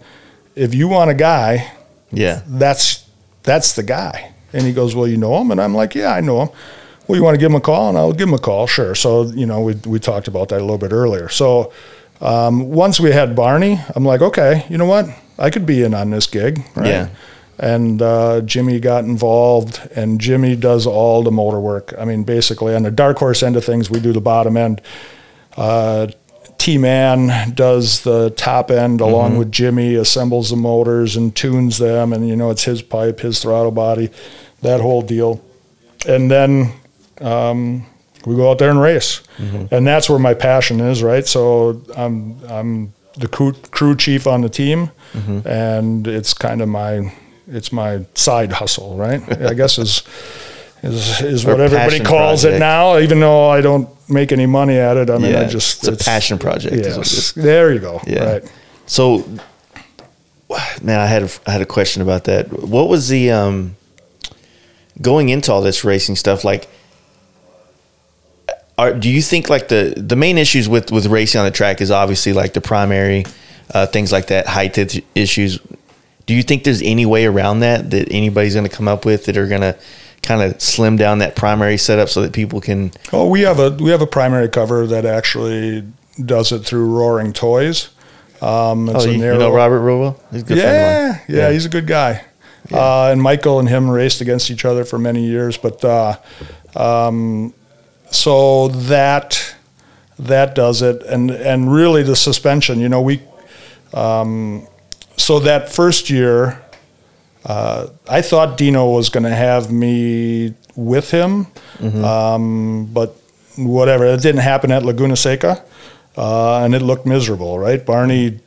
if you want a guy, that's the guy. And he goes, well, you know him? And I'm like, yeah, I know him. Well, you want to give him a call? And I'll give him a call, sure. So, you know, we talked about that a little bit earlier. So once we had Barney, I'm like, okay, you know what? I could be in on this gig, right? Yeah. And Jimmy got involved, and Jimmy does all the motor work. I mean, basically, on the Darkhorse end of things, we do the bottom end. T-Man does the top end along with Jimmy, assembles the motors and tunes them, and, you know, it's his pipe, his throttle body, that whole deal. And then we go out there and race. And that's where my passion is, right? So I'm the crew chief on the team, and it's kind of my side hustle, right? I guess is what everybody calls it now, even though I don't make any money at it. I mean, it's a passion project. Yes. There you go. Yeah. Right. So, man, I had a question about that. What was the going into all this racing stuff like? Do you think like the main issues with racing on the track is obviously like the primary things like that, height issues? Do you think there's any way around that anybody's going to come up with that are going to kind of slim down that primary setup so that people can? Oh, we have a primary cover that actually does it through Roaring Toys. You know Robert Robo? He's a good friend of mine. Yeah, he's a good guy. Yeah. And Michael and him raced against each other for many years, but so that does it, and really the suspension. You know, we so that first year, I thought Dino was going to have me with him, but whatever. It didn't happen at Laguna Seca, and it looked miserable, right? Barney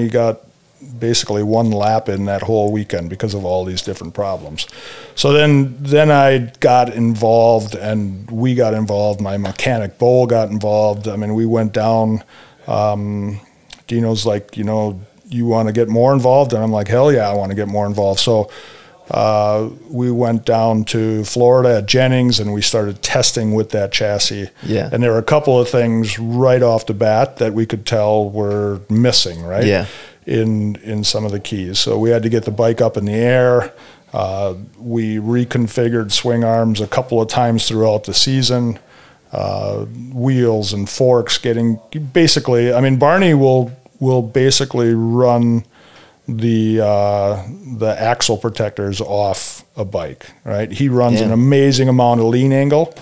got basically one lap in that whole weekend because of all these different problems. So then I got involved, and we got involved. My mechanic, Bo, got involved. I mean, we went down. Dino's like, you know, you want to get more involved? And I'm like, hell yeah, I want to get more involved. So we went down to Florida at Jennings, and we started testing with that chassis. Yeah. And there were a couple of things right off the bat that we could tell were missing, right? Yeah. In some of the keys. So we had to get the bike up in the air. We reconfigured swing arms a couple of times throughout the season. Wheels and forks getting basically, I mean, Barney will basically run the axle protectors off a bike, right? He runs an amazing amount of lean angle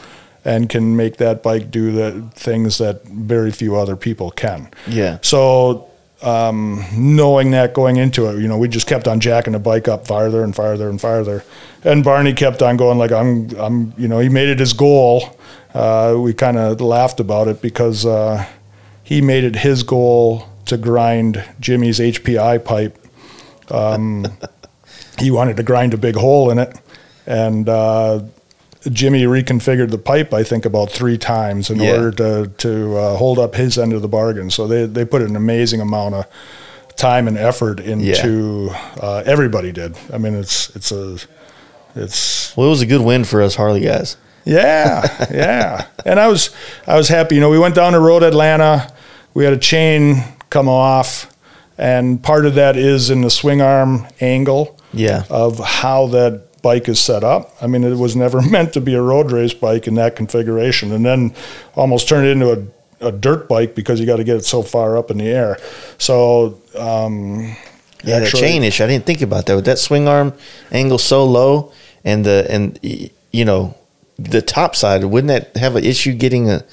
and can make that bike do the things that very few other people can. Yeah. So knowing that going into it, you know, we just kept on jacking the bike up farther and farther and farther. And Barney kept on going like, I'm you know, he made it his goal. We kind of laughed about it because he made it his goal to grind Jimmy's HPI pipe. He wanted to grind a big hole in it, and Jimmy reconfigured the pipe, I think, about 3 times in order to hold up his end of the bargain. So they put an amazing amount of time and effort into. Everybody did. I mean, it's well, it was a good win for us Harley guys. Yeah. And I was happy. You know, we went down the road Atlanta. We had a chain come off, and part of that is in the swing arm angle of how that bike is set up. I mean, it was never meant to be a road race bike in that configuration, and then almost turned it into a dirt bike because you got to get it so far up in the air. So the chain issue, I didn't think about that. With that swing arm angle so low, and you know, the top side, wouldn't that have an issue getting over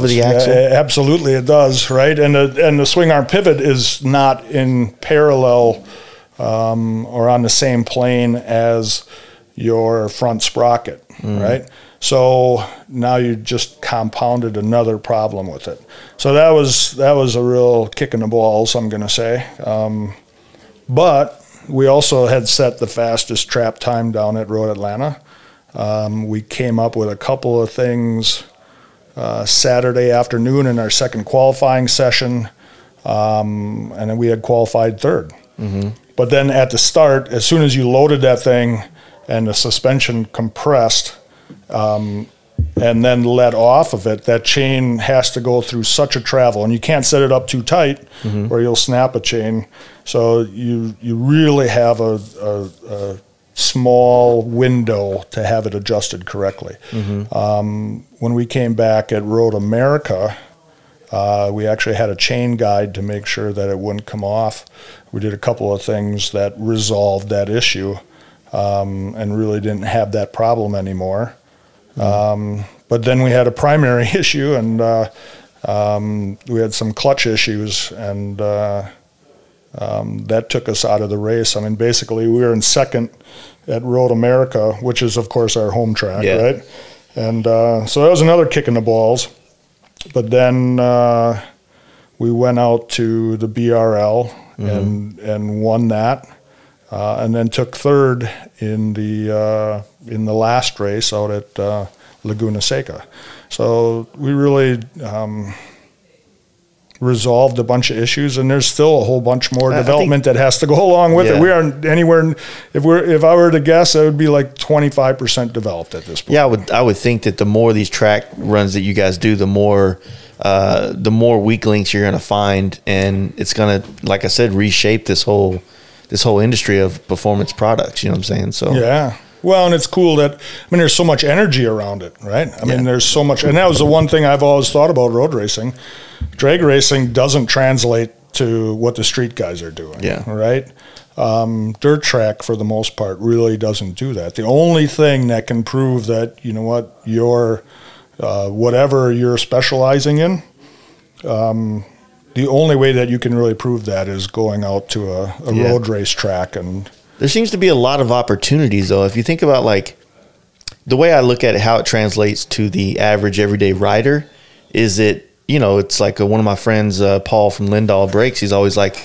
the axle? Yeah, absolutely, it does, right? And the swing arm pivot is not in parallel or on the same plane as your front sprocket, right? So now you just compounded another problem with it. So that was a real kick in the balls, I'm going to say. But we also had set the fastest trap time down at Road Atlanta. We came up with a couple of things Saturday afternoon in our second qualifying session, and then we had qualified third. But then at the start, as soon as you loaded that thing and the suspension compressed and then let off of it, that chain has to go through such a travel, and you can't set it up too tight or you'll snap a chain. So you really have a small window to have it adjusted correctly. When we came back at Road America, we actually had a chain guide to make sure that it wouldn't come off. We did a couple of things that resolved that issue and really didn't have that problem anymore. But then we had a primary issue, and we had some clutch issues, and that took us out of the race. I mean, basically, we were in second at Road America, which is, of course, our home track, right? And so that was another kick in the balls. But then we went out to the BRL and won that, and then took third in the last race out at Laguna Seca. So we really resolved a bunch of issues, and there's still a whole bunch more development that has to go along with it. We aren't anywhere. If I were to guess, it would be like 25% developed at this point. Yeah, I would think that the more these track runs that you guys do, the more weak links you're going to find, and it's going to, like I said, reshape this whole industry of performance products. You know what I'm saying? So yeah. Well, and it's cool that, I mean, there's so much energy around it, right? I mean, there's so much, and that was the one thing I've always thought about road racing. Drag racing doesn't translate to what the street guys are doing, right? Dirt track, for the most part, really doesn't do that. The only thing that can prove that, you know what, you're, whatever you're specializing in, the only way that you can really prove that is going out to a road race track. And there seems to be a lot of opportunities, though. If you think about, like, the way I look at it, how it translates to the average everyday rider, is it, you know, it's like one of my friends, Paul from Lindahl Brakes, he's always like,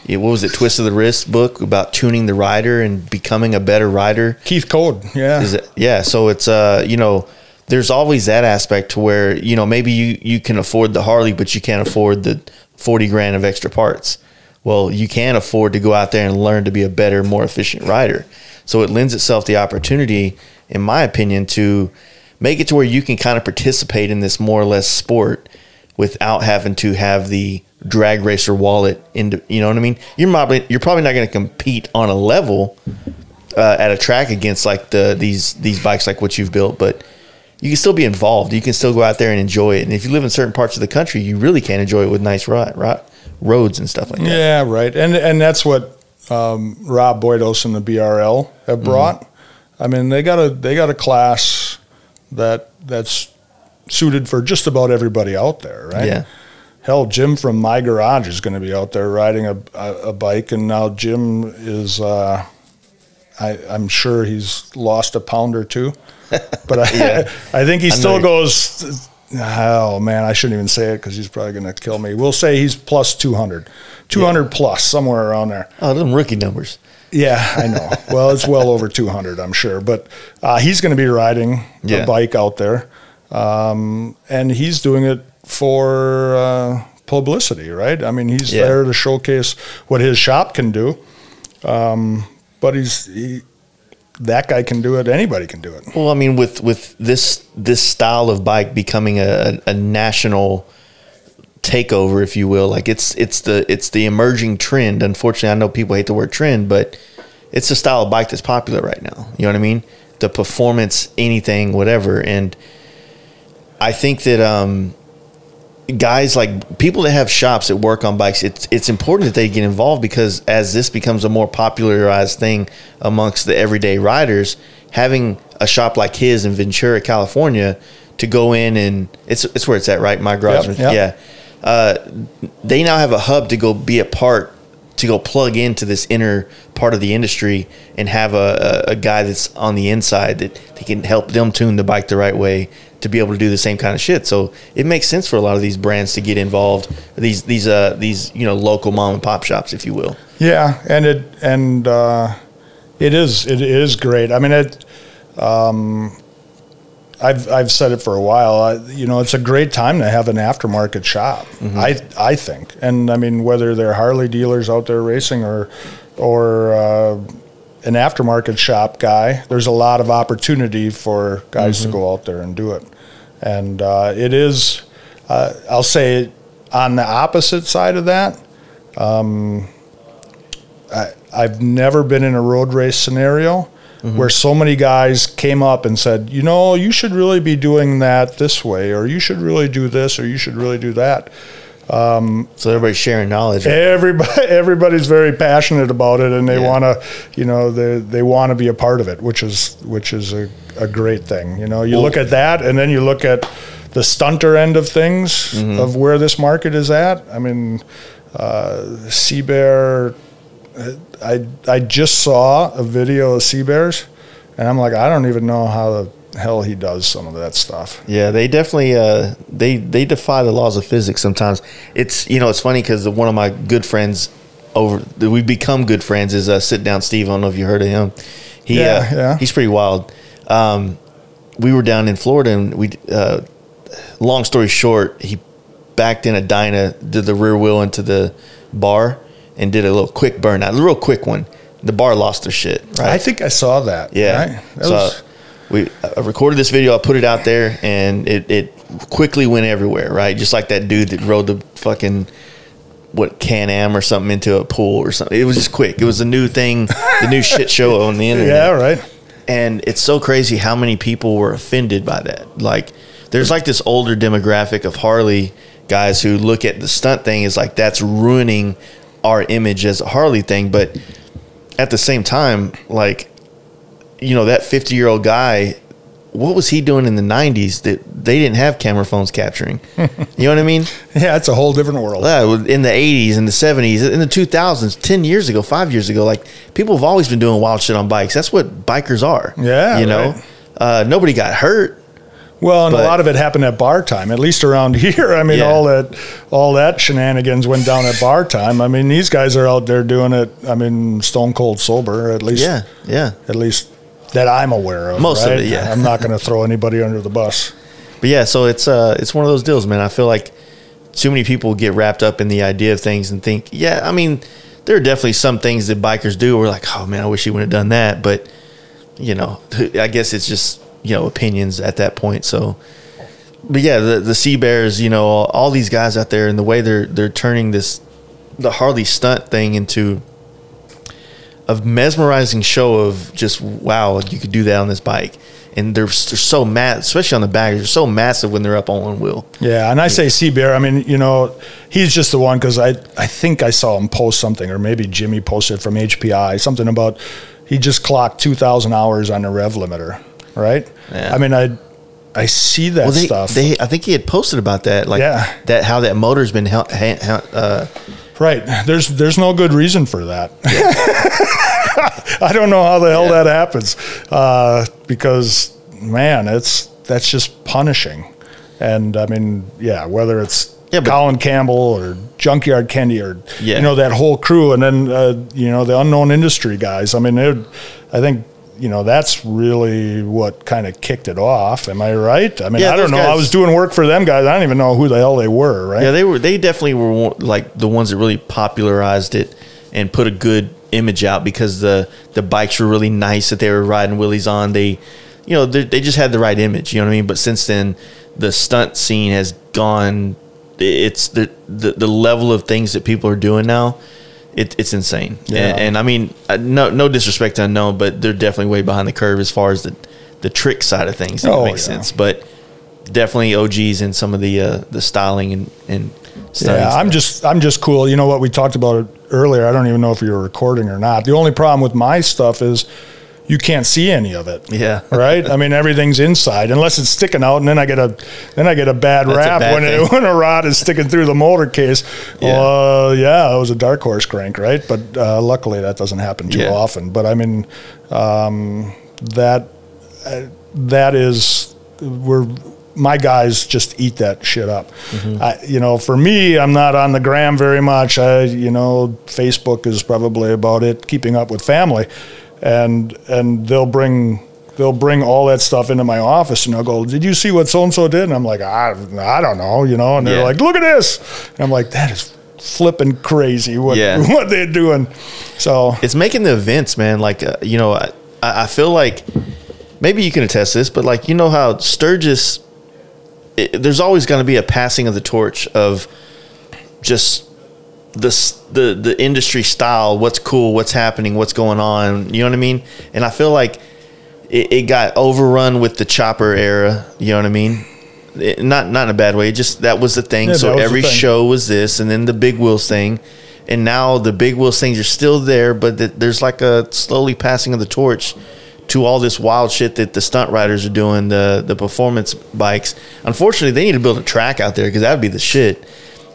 what was it, Twist of the Wrist book about tuning the rider and becoming a better rider? Keith Code, so it's, you know, there's always that aspect to where, you know, maybe you can afford the Harley, but you can't afford the 40 grand of extra parts. Well, you can afford to go out there and learn to be a better, more efficient rider. So it lends itself the opportunity, in my opinion, to make it to where you can kind of participate in this more or less sport without having to have the drag racer wallet into, you know what I mean? You're probably not going to compete on a level at a track against like these bikes like what you've built, but you can still be involved. You can still go out there and enjoy it. And if you live in certain parts of the country, you really can enjoy it with nice roads and stuff like that. Yeah, right. And that's what Rob Boydos and the BRL have brought. I mean, they got a class that's suited for just about everybody out there, right? Yeah. Hell, Jim from My Garage is going to be out there riding a bike, and now Jim is, I'm sure he's lost a pound or two, but I think he still goes, oh man, I shouldn't even say it because he's probably going to kill me. We'll say he's plus 200 plus, somewhere around there. Oh, them rookie numbers. Yeah, I know. Well, it's well over 200, I'm sure, but he's going to be riding a bike out there. And he's doing it for publicity, right? I mean, he's there to showcase what his shop can do. But that guy can do it. Anybody can do it. Well, I mean, with this style of bike becoming a national takeover, if you will, like it's the emerging trend. Unfortunately, I know people hate the word trend, but it's the style of bike that's popular right now. You know what I mean? The performance, anything, whatever, and I think that guys, like people that have shops that work on bikes, it's important that they get involved, because as this becomes a more popularized thing amongst the everyday riders, having a shop like his in Ventura, California, to go in and it's where it's at, right? My Garage. Yep. They now have a hub to go be a part to go plug into this inner part of the industry and have a guy that's on the inside that he can help them tune the bike the right way to be able to do the same kind of shit. So it makes sense for a lot of these brands to get involved, these local mom and pop shops, if you will. Yeah, and it is great. I mean, I've said it for a while. It's a great time to have an aftermarket shop. I think, and I mean, whether they're Harley dealers out there racing or an aftermarket shop guy, there's a lot of opportunity for guys to go out there and do it. And it is, I'll say, on the opposite side of that. I've never been in a road race scenario where so many guys came up and said, you should really be doing that this way, or you should really do this, or you should really do that. So everybody's sharing knowledge. Right? Everybody's very passionate about it, and they want to, they want to be a part of it, which is a great thing. You look at that, and then you look at the stunter end of things of where this market is at. I mean, Sea Bear. I just saw a video of Sea Bears, and I'm like, I don't even know how the hell he does some of that stuff. Yeah, they definitely they defy the laws of physics sometimes. It's it's funny because one of my good friends we've become good friends is Sit Down Steve. I don't know if you heard of him. He's pretty wild. We were down in Florida, and we long story short, he backed in a Dyna, did the rear wheel into the bar, and did a little quick burnout, a real quick one. The bar lost their shit. Right? I think I saw that. Yeah. Right? I recorded this video. I put it out there, and it quickly went everywhere. Right, just like that dude that rode the fucking Can-Am or something into a pool or something. It was just quick. It was a new thing, the new shit show on the internet. Yeah, right. And it's so crazy how many people were offended by that. Like, there's like this older demographic of Harley guys who look at the stunt thing as like that's ruining our image as a Harley thing, but at the same time, like, that 50-year-old guy, what was he doing in the 90s that they didn't have camera phones capturing? You know what I mean? Yeah, it's a whole different world. In the 80s, in the 70s, in the 2000s, 10 years ago, 5 years ago, like, people have always been doing wild shit on bikes. That's what bikers are. Yeah, right. Nobody got hurt. Well, and a lot of it happened at bar time, at least around here. I mean, all that shenanigans went down at bar time. I mean, these guys are out there doing it, I mean, stone cold sober, at least. Yeah. At least that I'm aware of. Most right? of it, yeah. I'm not going to throw anybody under the bus. But yeah, so it's one of those deals, man. I feel like too many people get wrapped up in the idea of things and think, I mean, there are definitely some things that bikers do. We're like, oh man, I wish he would have done that. But, I guess it's just, opinions at that point. So, but yeah, the Sea Bears, all these guys out there, and the way they're turning the Harley stunt thing into a mesmerizing show of just, wow, you could do that on this bike. And they're so massive, especially on the back. They're so massive when they're up on one wheel. Yeah, and I say Sea Bear, I mean, he's just the one, because I think I saw him post something, or maybe Jimmy posted from HPI, something about he just clocked 2,000 hours on the rev limiter. Right? Yeah. I mean, I see that stuff. I think he had posted about that, like that how that motor's been right. There's no good reason for that. I don't know how the hell that happens, because man, that's just punishing. And I mean, whether it's Colin Campbell or Junkyard Kenny or that whole crew, and then the Unknown Industry guys. I mean, I think. That's really what kind of kicked it off. Am I right? I mean, I don't know. I was doing work for them guys. I don't even know who the hell they were, right? Yeah, they definitely were like the ones that really popularized it and put a good image out, because the bikes were really nice that they were riding wheelies on. They just had the right image, you know what I mean? But since then, the stunt scene has gone. It's the level of things that people are doing now. It's insane. Yeah. And I mean, no disrespect to Unknown, but they're definitely way behind the curve as far as the trick side of things. That makes sense. But definitely OGs in some of the styling and stuff. Yeah, I'm just cool. You know what, we talked about it earlier. I don't even know if you were recording or not. The only problem with my stuff is, you can't see any of it. Yeah. Right. I mean, everything's inside unless it's sticking out, and then I get a bad rap when a rod is sticking through the motor case. Yeah. Well, yeah, it was a Darkhorse crank, right? But luckily that doesn't happen too often. But I mean, that is where my guys just eat that shit up. For me, I'm not on the gram very much. Facebook is probably about it, keeping up with family, and they'll bring all that stuff into my office, and I'll go, "Did you see what so and so did?" And I'm like, I don't know, and they're like, "Look at this," and I'm like, "That is flipping crazy what they're doing." So it's making the events, man. Like I feel like maybe you can attest to this, but like how Sturgis. There's always going to be a passing of the torch of just the industry style, what's cool, what's happening, what's going on. You know what I mean? And I feel like it got overrun with the chopper era. You know what I mean? Not in a bad way. Just that was the thing. Yeah, so every show was this, and then the big wheels thing, and now the big wheels things are still there, but there's like a slowly passing of the torch to all this wild shit that the stunt riders are doing, the performance bikes. Unfortunately, they need to build a track out there because that would be the shit.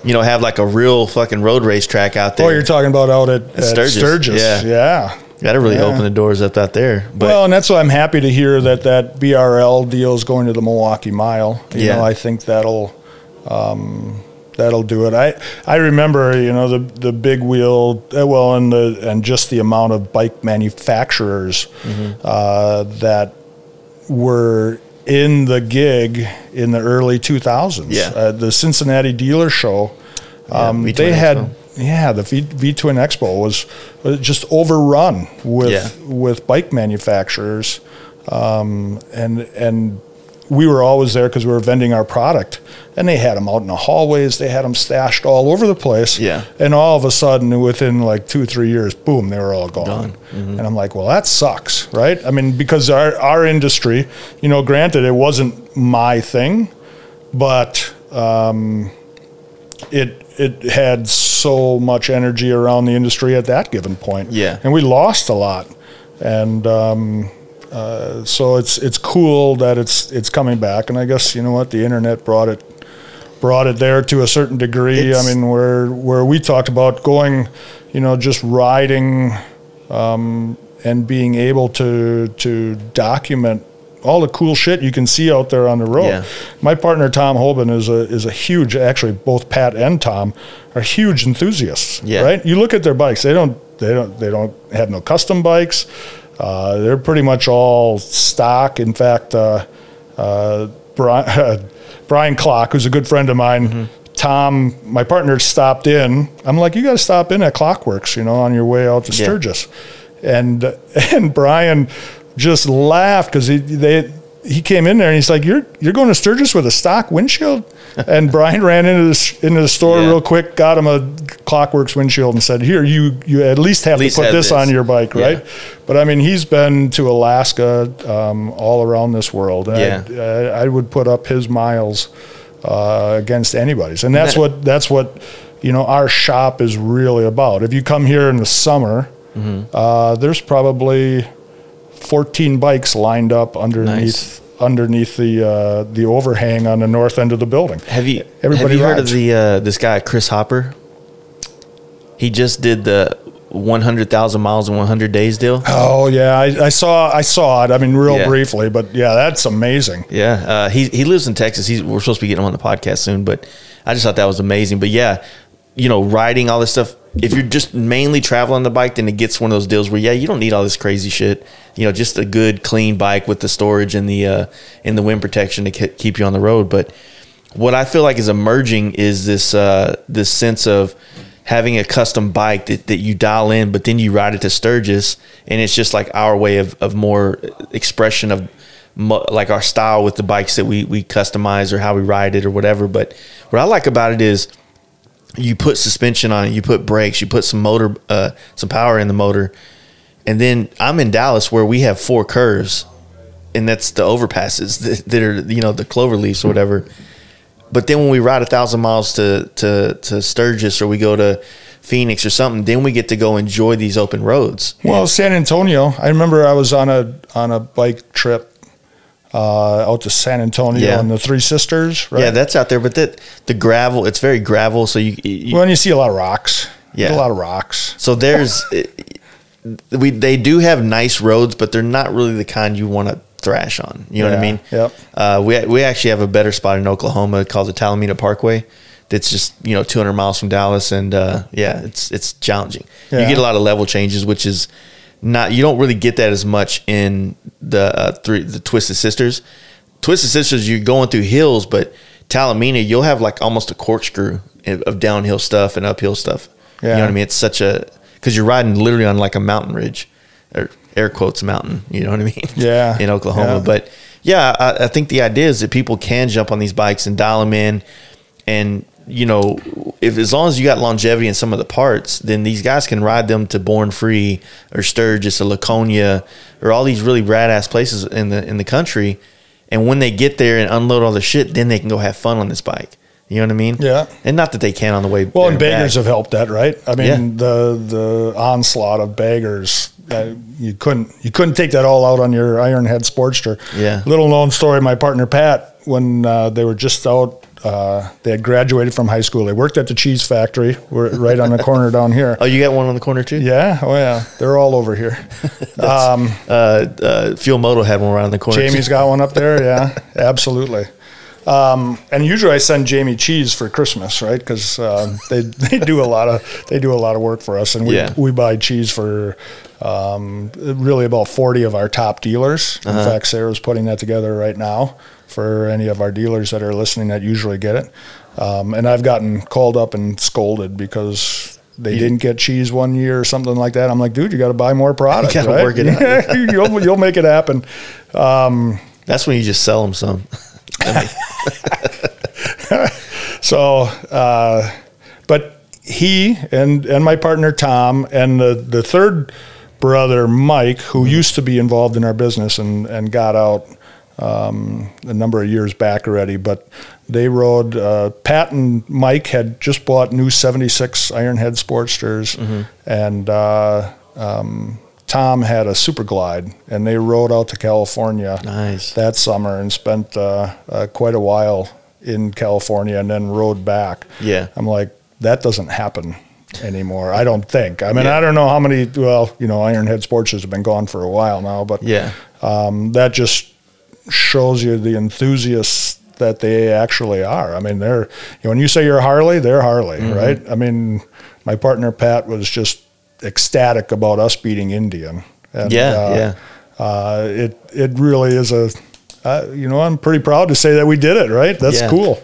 Have like a real fucking road race track out there. Oh, you're talking about out at Sturgis. Yeah. That'll really open the doors up out there. But, well, and that's why I'm happy to hear that BRL deal is going to the Milwaukee Mile. You know, I think that'll do it. I remember, the big wheel, and just the amount of bike manufacturers that were in the gig in the early 2000s. Yeah. The Cincinnati Dealer Show, they had the V-Twin Expo was just overrun with bike manufacturers, and we were always there because we were vending our product, and they had them out in the hallways. They had them stashed all over the place. Yeah. And all of a sudden, within like 2 or 3 years, boom, they were all gone. And I'm like, well, that sucks, right? I mean, because our industry, granted, it wasn't my thing, but it had so much energy around the industry at that given point. Yeah. And we lost a lot. And so it's cool that it's coming back, and I guess the internet brought it there to a certain degree. I mean, where we talked about going, just riding, and being able to document all the cool shit you can see out there on the road. Yeah. My partner Tom Hoban is a huge, actually both Pat and Tom are huge enthusiasts. Yeah. Right? You look at their bikes; they don't have no custom bikes. They're pretty much all stock. In fact, Brian Clock, who's a good friend of mine, Tom, my partner, stopped in. I'm like, you got to stop in at Clockworks, on your way out to Sturgis. And Brian just laughed because he came in there and he's like, you're going to Sturgis with a stock windshield? And Brian ran into the store real quick, got him a Clockworks windshield and said, here, you at least have to put this on your bike, right? Yeah. But I mean, he's been to Alaska, all around this world. And I would put up his miles against anybody's. And that's what our shop is really about. If you come here in the summer, there's probably 14 bikes lined up underneath the overhang on the north end of the building. Have you heard of this guy Chris Hopper? He just did the 100,000 miles in 100 days deal. Oh yeah, I saw it. I mean, real briefly, but yeah, that's amazing. Yeah, he lives in Texas. We're supposed to be getting him on the podcast soon, but I just thought that was amazing. But yeah, riding all this stuff. If you're just mainly traveling the bike, then it gets one of those deals where you don't need all this crazy shit. Just a good clean bike with the storage and the wind protection to keep you on the road. But what I feel like is emerging is this sense of having a custom bike that you dial in, but then you ride it to Sturgis, and it's just like our way of more expression of like our style with the bikes that we customize or how we ride it or whatever. But what I like about it is, you put suspension on it, you put brakes, you put some power in the motor. And then I'm in Dallas where we have 4 curves, and that's the overpasses that are, the clover leaves or whatever. But then when we ride 1,000 miles to Sturgis, or we go to Phoenix or something, then we get to go enjoy these open roads. Well, San Antonio, I remember I was on a bike trip out to San Antonio and the Three Sisters, right? Yeah, that's out there, but the gravel, it's very gravel, so you well, and you see a lot of rocks. Yeah. A lot of rocks. So there's they do have nice roads, but they're not really the kind you want to thrash on. You know what I mean? Yep. We actually have a better spot in Oklahoma called the Talamina Parkway. That's just 200 miles from Dallas, and it's challenging. Yeah. You get a lot of level changes, which is not, you don't really get that as much in the Twisted Sisters. Twisted Sisters, you're going through hills, but Talamina, you'll have like almost a corkscrew of downhill stuff and uphill stuff. Yeah. You know what I mean? It's such a, because you're riding literally on like a mountain ridge, or air quotes mountain. You know what I mean? Yeah. In Oklahoma, but yeah, I think the idea is that people can jump on these bikes and dial them in, and if as long as you got longevity in some of the parts, then these guys can ride them to Born Free or Sturgis or Laconia or all these really rad ass places in the country. And when they get there and unload all the shit, then they can go have fun on this bike. You know what I mean? Yeah. And not that they can on the way. Well, and baggers have helped that, right? I mean, Yeah. the onslaught of baggers, you couldn't take that all out on your Ironhead Sportster. Yeah. Little known story, my partner Pat, when they were just out, they had graduated from high school. They worked at the cheese factory. We're right on the corner down here. Oh, you got one on the corner too? Yeah. Oh, yeah. They're all over here. Fuel Moto had one around the corner. Jamie's got one up there. Yeah, absolutely. And usually I send Jamie cheese for Christmas, right? Because they do a lot of work for us, and we buy cheese for really about 40 of our top dealers. In fact, Sarah's putting that together right now for any of our dealers that are listening that usually get it. And I've gotten called up and scolded because they didn't get cheese one year or something like that. I'm like, dude, you got to buy more product. You got to work it out. You'll make it happen. That's when you just sell them some. So, but he and my partner Tom and the third brother Mike, who used to be involved in our business and got out a number of years back already, but they rode. Pat and Mike had just bought new '76 Ironhead Sportsters, and Tom had a Super Glide, and they rode out to California that summer and spent quite a while in California and then rode back. Yeah. I'm like, that doesn't happen anymore, I don't think. I mean, I don't know how many, Ironhead Sportsters have been gone for a while now, but that just shows you the enthusiasts that they actually are. I mean, they're, when you say you're Harley, they're Harley, right? I mean, my partner Pat was just ecstatic about us beating Indian. And, it really is I'm pretty proud to say that we did it, right? That's cool.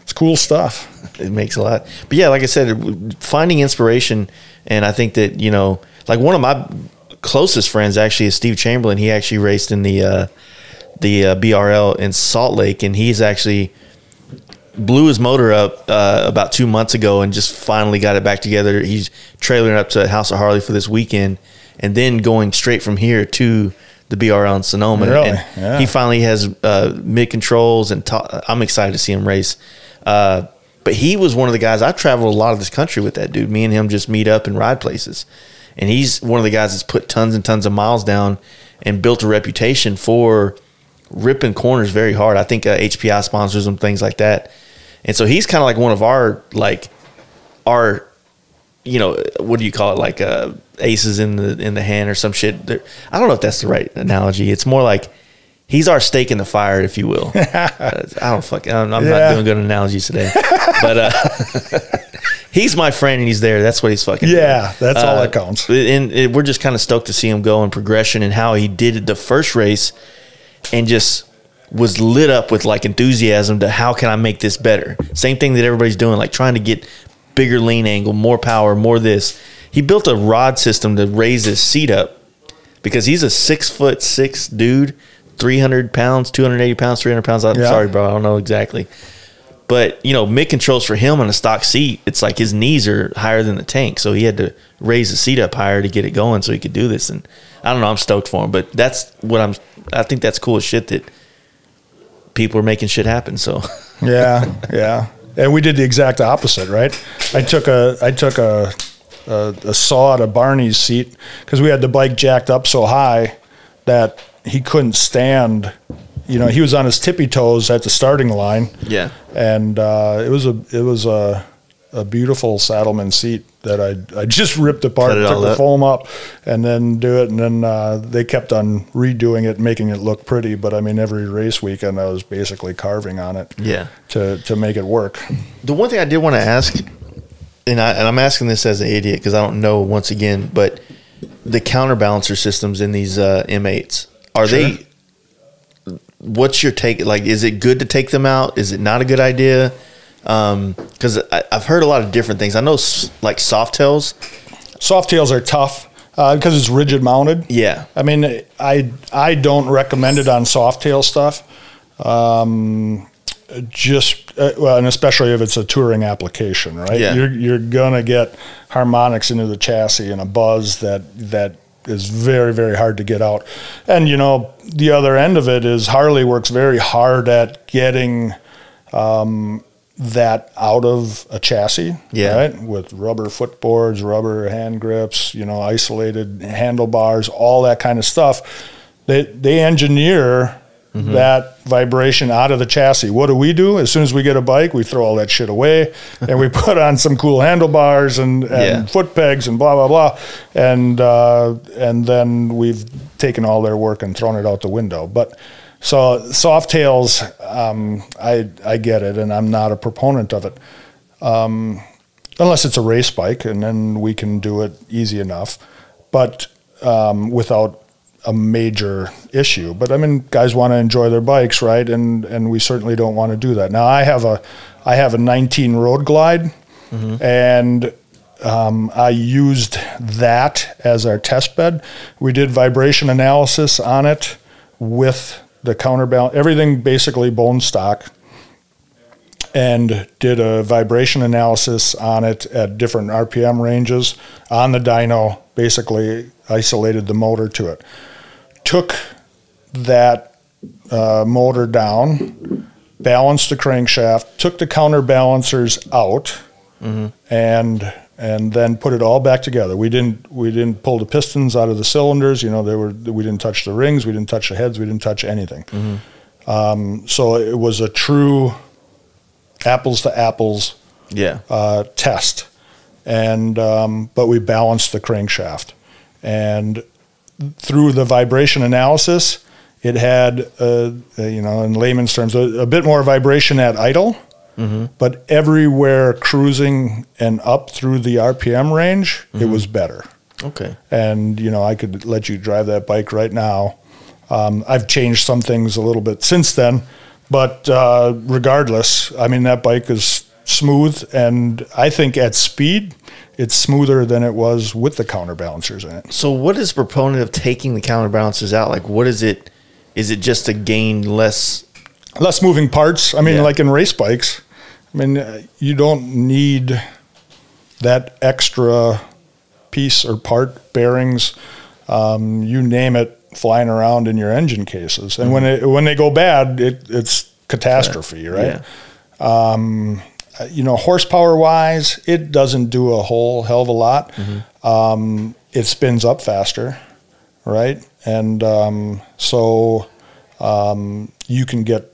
It's cool stuff. It makes a lot. But yeah, like I said, finding inspiration, and I think that, like one of my closest friends actually is Steve Chamberlain. He actually raced in the BRL in Salt Lake, and he's actually blew his motor up about 2 months ago and just finally got it back together. He's trailering up to House of Harley for this weekend, and then going straight from here to the BRL in Sonoma. Really? And he finally has mid controls, and I'm excited to see him race. But he was one of the guys, I traveled a lot of this country with that dude. Me and him just meet up and ride places. And he's one of the guys that's put tons and tons of miles down and built a reputation for ripping corners very hard. I think HPI sponsors him, things like that. And so he's kind of like one of our what do you call it? Like aces in the hand or some shit. I don't know if that's the right analogy. It's more like he's our stake in the fire, if you will. I'm not doing good analogies today. But he's my friend and he's there. That's what he's fucking doing. That's all that counts. And we're just kind of stoked to see him go in progression, and how he did the first race and just was lit up with like enthusiasm to how can I make this better? Same thing that everybody's doing, like trying to get bigger lean angle, more power, more this. He built a rod system to raise his seat up because he's a 6'6" dude, 300 pounds, 280 pounds, 300 pounds. I'm sorry, bro. I don't know exactly. But, mid controls for him on a stock seat, it's like his knees are higher than the tank. So he had to raise the seat up higher to get it going so he could do this. And I don't know, I'm stoked for him. But that's what I think that's cool as shit that people are making shit happen. So yeah. And we did the exact opposite, right? I took a a saw to Barney's seat because we had the bike jacked up so high that he couldn't stand. You know, he was on his tippy toes at the starting line. Yeah. And it was a beautiful Saddleman seat that I just ripped apart, took the foam up, and then do it. And then they kept on redoing it, making it look pretty. But I mean, every race weekend I was basically carving on it. Yeah. To make it work. The one thing I did want to ask, and I'm asking this as an idiot because I don't know once again, but the counterbalancer systems in these M8s, are they? What's your take? Like, is it good to take them out? Is it not a good idea? Because I've heard a lot of different things. I know like Softails. Softails are tough because it's rigid mounted. Yeah. I mean, I don't recommend it on Softail stuff. Well, and especially if it's a touring application, right? Yeah. You're gonna get harmonics into the chassis and a buzz that is very, very hard to get out. And, you know, the other end of it is Harley works very hard at getting that out of a chassis, right? With rubber footboards, rubber hand grips, you know, isolated handlebars, all that kind of stuff. They engineer that vibration out of the chassis. What do? As soon as we get a bike, we throw all that shit away and we put on some cool handlebars and foot pegs and blah, blah, blah. And then we've taken all their work and thrown it out the window. But so Softails, I get it, and I'm not a proponent of it. Unless it's a race bike, and then we can do it easy enough. But without a major issue. But I mean, guys want to enjoy their bikes, right? And we certainly don't want to do that. Now I have a 19 Road Glide, and I used that as our test bed. We did vibration analysis on it with the counterbalance, everything basically bone stock, and did a vibration analysis on it at different RPM ranges on the dyno, basically isolated the motor to it. Took that motor down, balanced the crankshaft, took the counterbalancers out, and then put it all back together. We didn't pull the pistons out of the cylinders. You know, we didn't touch the rings, we didn't touch the heads, we didn't touch anything. So it was a true apples to apples test, and but we balanced the crankshaft, and through the vibration analysis, it had you know, in layman's terms, a bit more vibration at idle, but everywhere cruising and up through the RPM range, it was better. Okay. And you know, I could let you drive that bike right now. I've changed some things a little bit since then, but regardless, I mean, that bike is smooth, and I think at speed, it's smoother than it was with the counterbalancers in it. So what is the proponent of taking the counterbalancers out? Like, what is it? Is it just to gain less moving parts? I mean, like in race bikes, I mean, you don't need that extra piece or part, bearings, you name it, flying around in your engine cases. And when they go bad, it's catastrophe, right? You know, horsepower wise, it doesn't do a whole hell of a lot. It spins up faster, right? And so you can get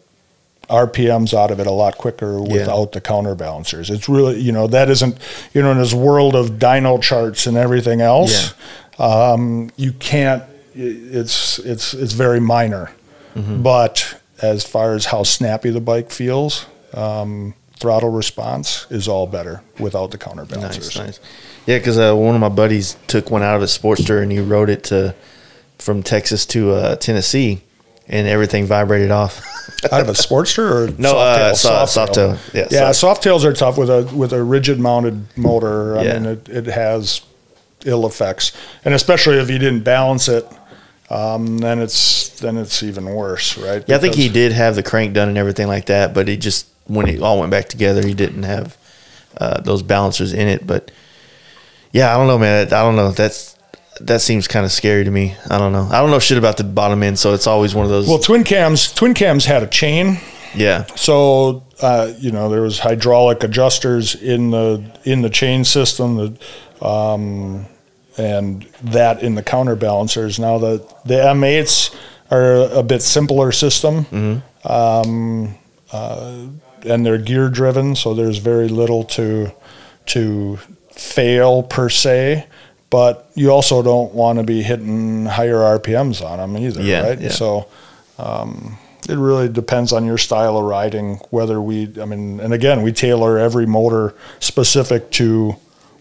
RPMs out of it a lot quicker without the counterbalancers. It's really, you know, that isn't, you know, in this world of dyno charts and everything else, you can't, it's very minor. But as far as how snappy the bike feels, throttle response is all better without the counterbalancers. Nice. Yeah, because one of my buddies took one out of a Sportster and he rode it from Texas to Tennessee, and everything vibrated off. Out of a Sportster or no? Softail. Yeah, Softails are tough with a rigid mounted motor. I mean, it has ill effects, and especially if you didn't balance it, then it's even worse, right? Yeah, I think he did have the crank done and everything like that, but it just, when it all went back together, he didn't have those balancers in it. But yeah, I don't know, man. I don't know. That seems kind of scary to me. I don't know shit about the bottom end, so it's always one of those. Well, twin cams had a chain. Yeah. So you know, there was hydraulic adjusters in the chain system. and that in the counterbalancers. Now the M8s are a bit simpler system, and they're gear driven, so there's very little to fail per se. But you also don't want to be hitting higher RPMs on them either, right? Yeah. So it really depends on your style of riding, whether and again, we tailor every motor specific to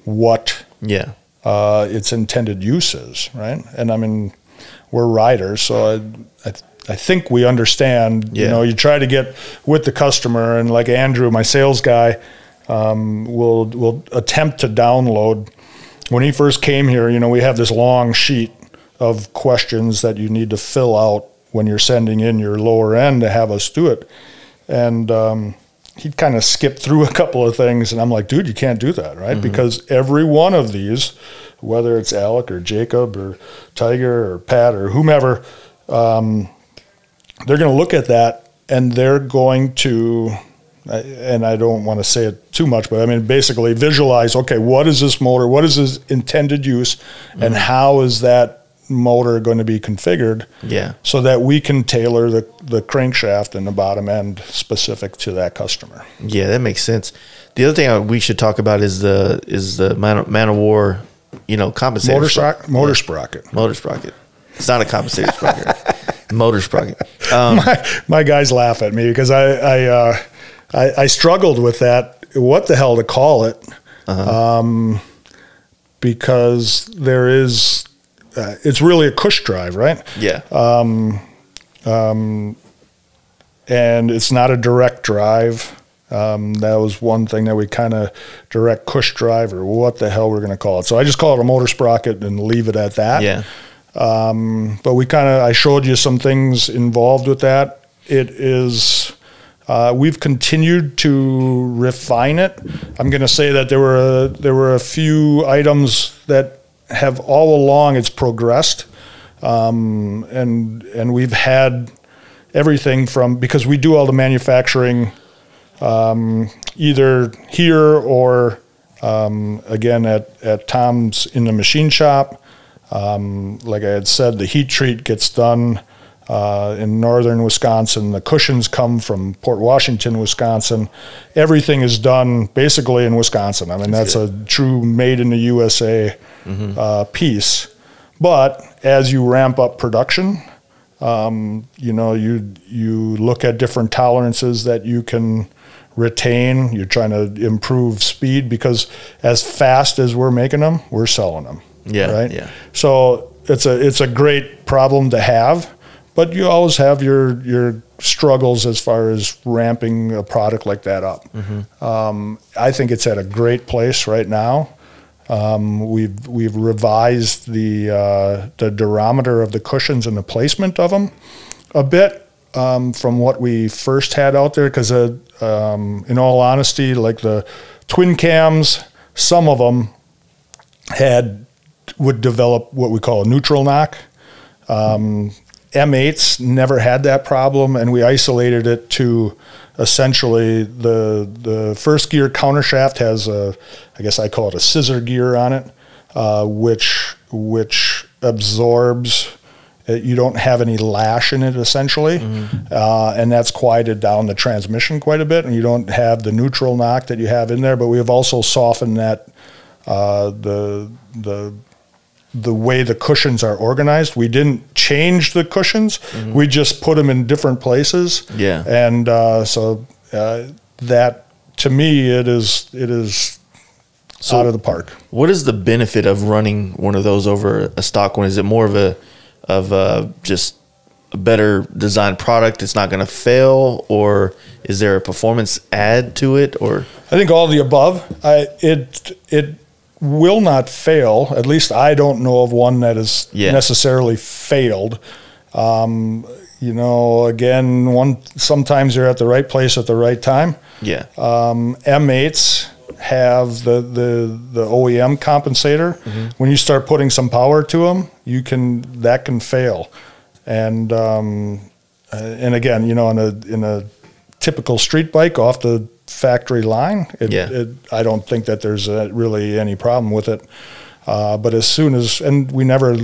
what its intended use is, right? And I mean, we're riders, so I think we understand, you know, you try to get with the customer, and like Andrew, my sales guy, will attempt to download. When he first came here, you know, we have this long sheet of questions that you need to fill out when you're sending in your lower end to have us do it. And he'd kind of skip through a couple of things, and I'm like, dude, you can't do that, right? Because every one of these, whether it's Alec or Jacob or Tiger or Pat or whomever, they're going to look at that, and they're going to, and I don't want to say it too much, but I mean, basically visualize, okay, what is this motor? What is its intended use? And how is that motor going to be configured so that we can tailor the crankshaft and the bottom end specific to that customer? Yeah, that makes sense. The other thing we should talk about is the Man of War, you know, compensator. Motor sprocket. Motor sprocket. It's not a compensator sprocket. Motor sprocket. My guys laugh at me because I struggled with that. What the hell to call it? Because there is, it's really a cush drive, right? Yeah. And it's not a direct drive. That was one thing that we kind of direct cush drive, or what the hell we're going to call it. So I just call it a motor sprocket and leave it at that. Yeah. But I showed you some things involved with that. It is, we've continued to refine it. I'm going to say that there were a few items that have all along it's progressed. And we've had everything from, because we do all the manufacturing, either here or, again, at Tom's in the machine shop. Like I had said, the heat treat gets done in northern Wisconsin. The cushions come from Port Washington, Wisconsin. Everything is done basically in Wisconsin. I mean, that's a true made in the USA piece. But as you ramp up production, you know, you look at different tolerances that you can retain. You're trying to improve speed, because as fast as we're making them, we're selling them. Yeah. Right. Yeah. So it's a great problem to have, but you always have your struggles as far as ramping a product like that up. I think it's at a great place right now. We've revised the durometer of the cushions and the placement of them a bit from what we first had out there, because in all honesty, like the twin cams, some of them would develop what we call a neutral knock. M8s never had that problem, and we isolated it to essentially the first gear countershaft has I guess I call it a scissor gear on it, which absorbs. You don't have any lash in it essentially, and that's quieted down the transmission quite a bit, and you don't have the neutral knock that you have in there. But we have also softened that the way the cushions are organized. We didn't change the cushions. We just put them in different places. Yeah. And so that, to me, it is out of the park. What is the benefit of running one of those over a stock one? Is it more of just a better designed product? It's not going to fail, or is there a performance add to it? Or I think all of the above. It will not fail. At least I don't know of one that has necessarily failed. You know, again, sometimes you're at the right place at the right time. Yeah. M8s have the OEM compensator. When you start putting some power to them, that can fail. And again, you know, in a typical street bike off the factory line, I don't think that there's really any problem with it. But as soon as, and we never,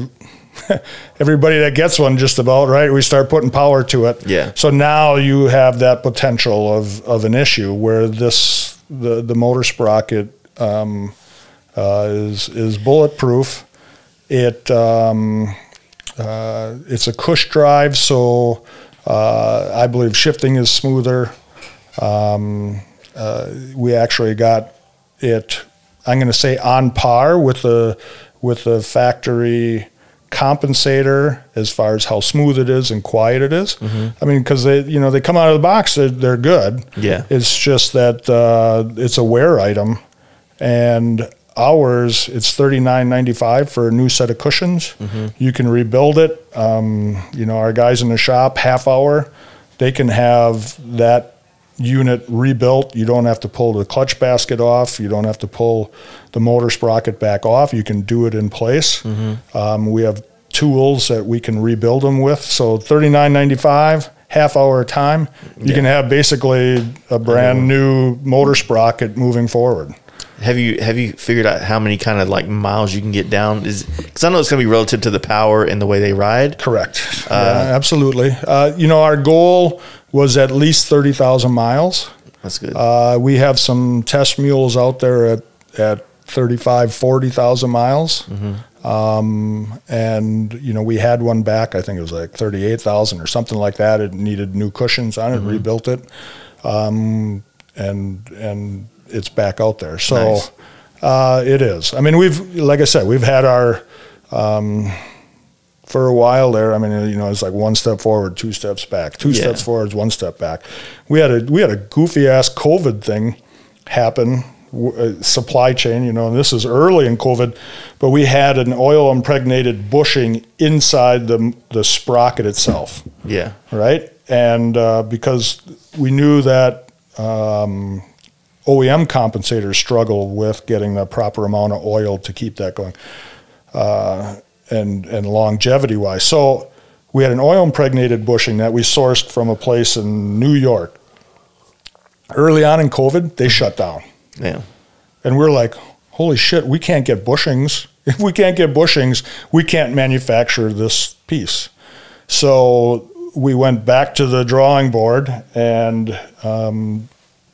everybody that gets one just about, right, we start putting power to it. Yeah. So now you have that potential of an issue where the motor sprocket is bulletproof. It's a cush drive, so I believe shifting is smoother. We actually got it, I'm going to say, on par with the factory compensator as far as how smooth it is and quiet it is. I mean, because they come out of the box, they're good. Yeah. It's just that it's a wear item, and ours, it's $39.95 for a new set of cushions. You can rebuild it. Our guys in the shop, half hour, they can have that unit rebuilt. You don't have to pull the clutch basket off. You don't have to pull the motor sprocket back off. You can do it in place. We have tools that we can rebuild them with. So $39.95, half hour time, you can have basically a brand new motor sprocket moving forward. Have you figured out how many kind of like miles you can get down? Because I know it's going to be relative to the power and the way they ride. Correct. Absolutely. Our goal was at least 30,000 miles. That's good. We have some test mules out there at 35, 40,000 miles. And we had one back, I think it was like 38,000 or something like that. It needed new cushions on it, rebuilt it. And it's back out there. So nice. It is. I mean, like I said, we've had our, for a while there, I mean, it's like one step forward, two steps back, two steps forward, one step back. We had a goofy ass COVID thing happen, supply chain, and this is early in COVID, but we had an oil impregnated bushing inside the sprocket itself. Yeah. Right. And, because we knew that, OEM compensators struggle with getting the proper amount of oil to keep that going, and longevity wise. So we had an oil impregnated bushing that we sourced from a place in New York. Early on in COVID, they shut down. Yeah. And we're like, holy shit, we can't get bushings. If we can't get bushings, we can't manufacture this piece. So we went back to the drawing board and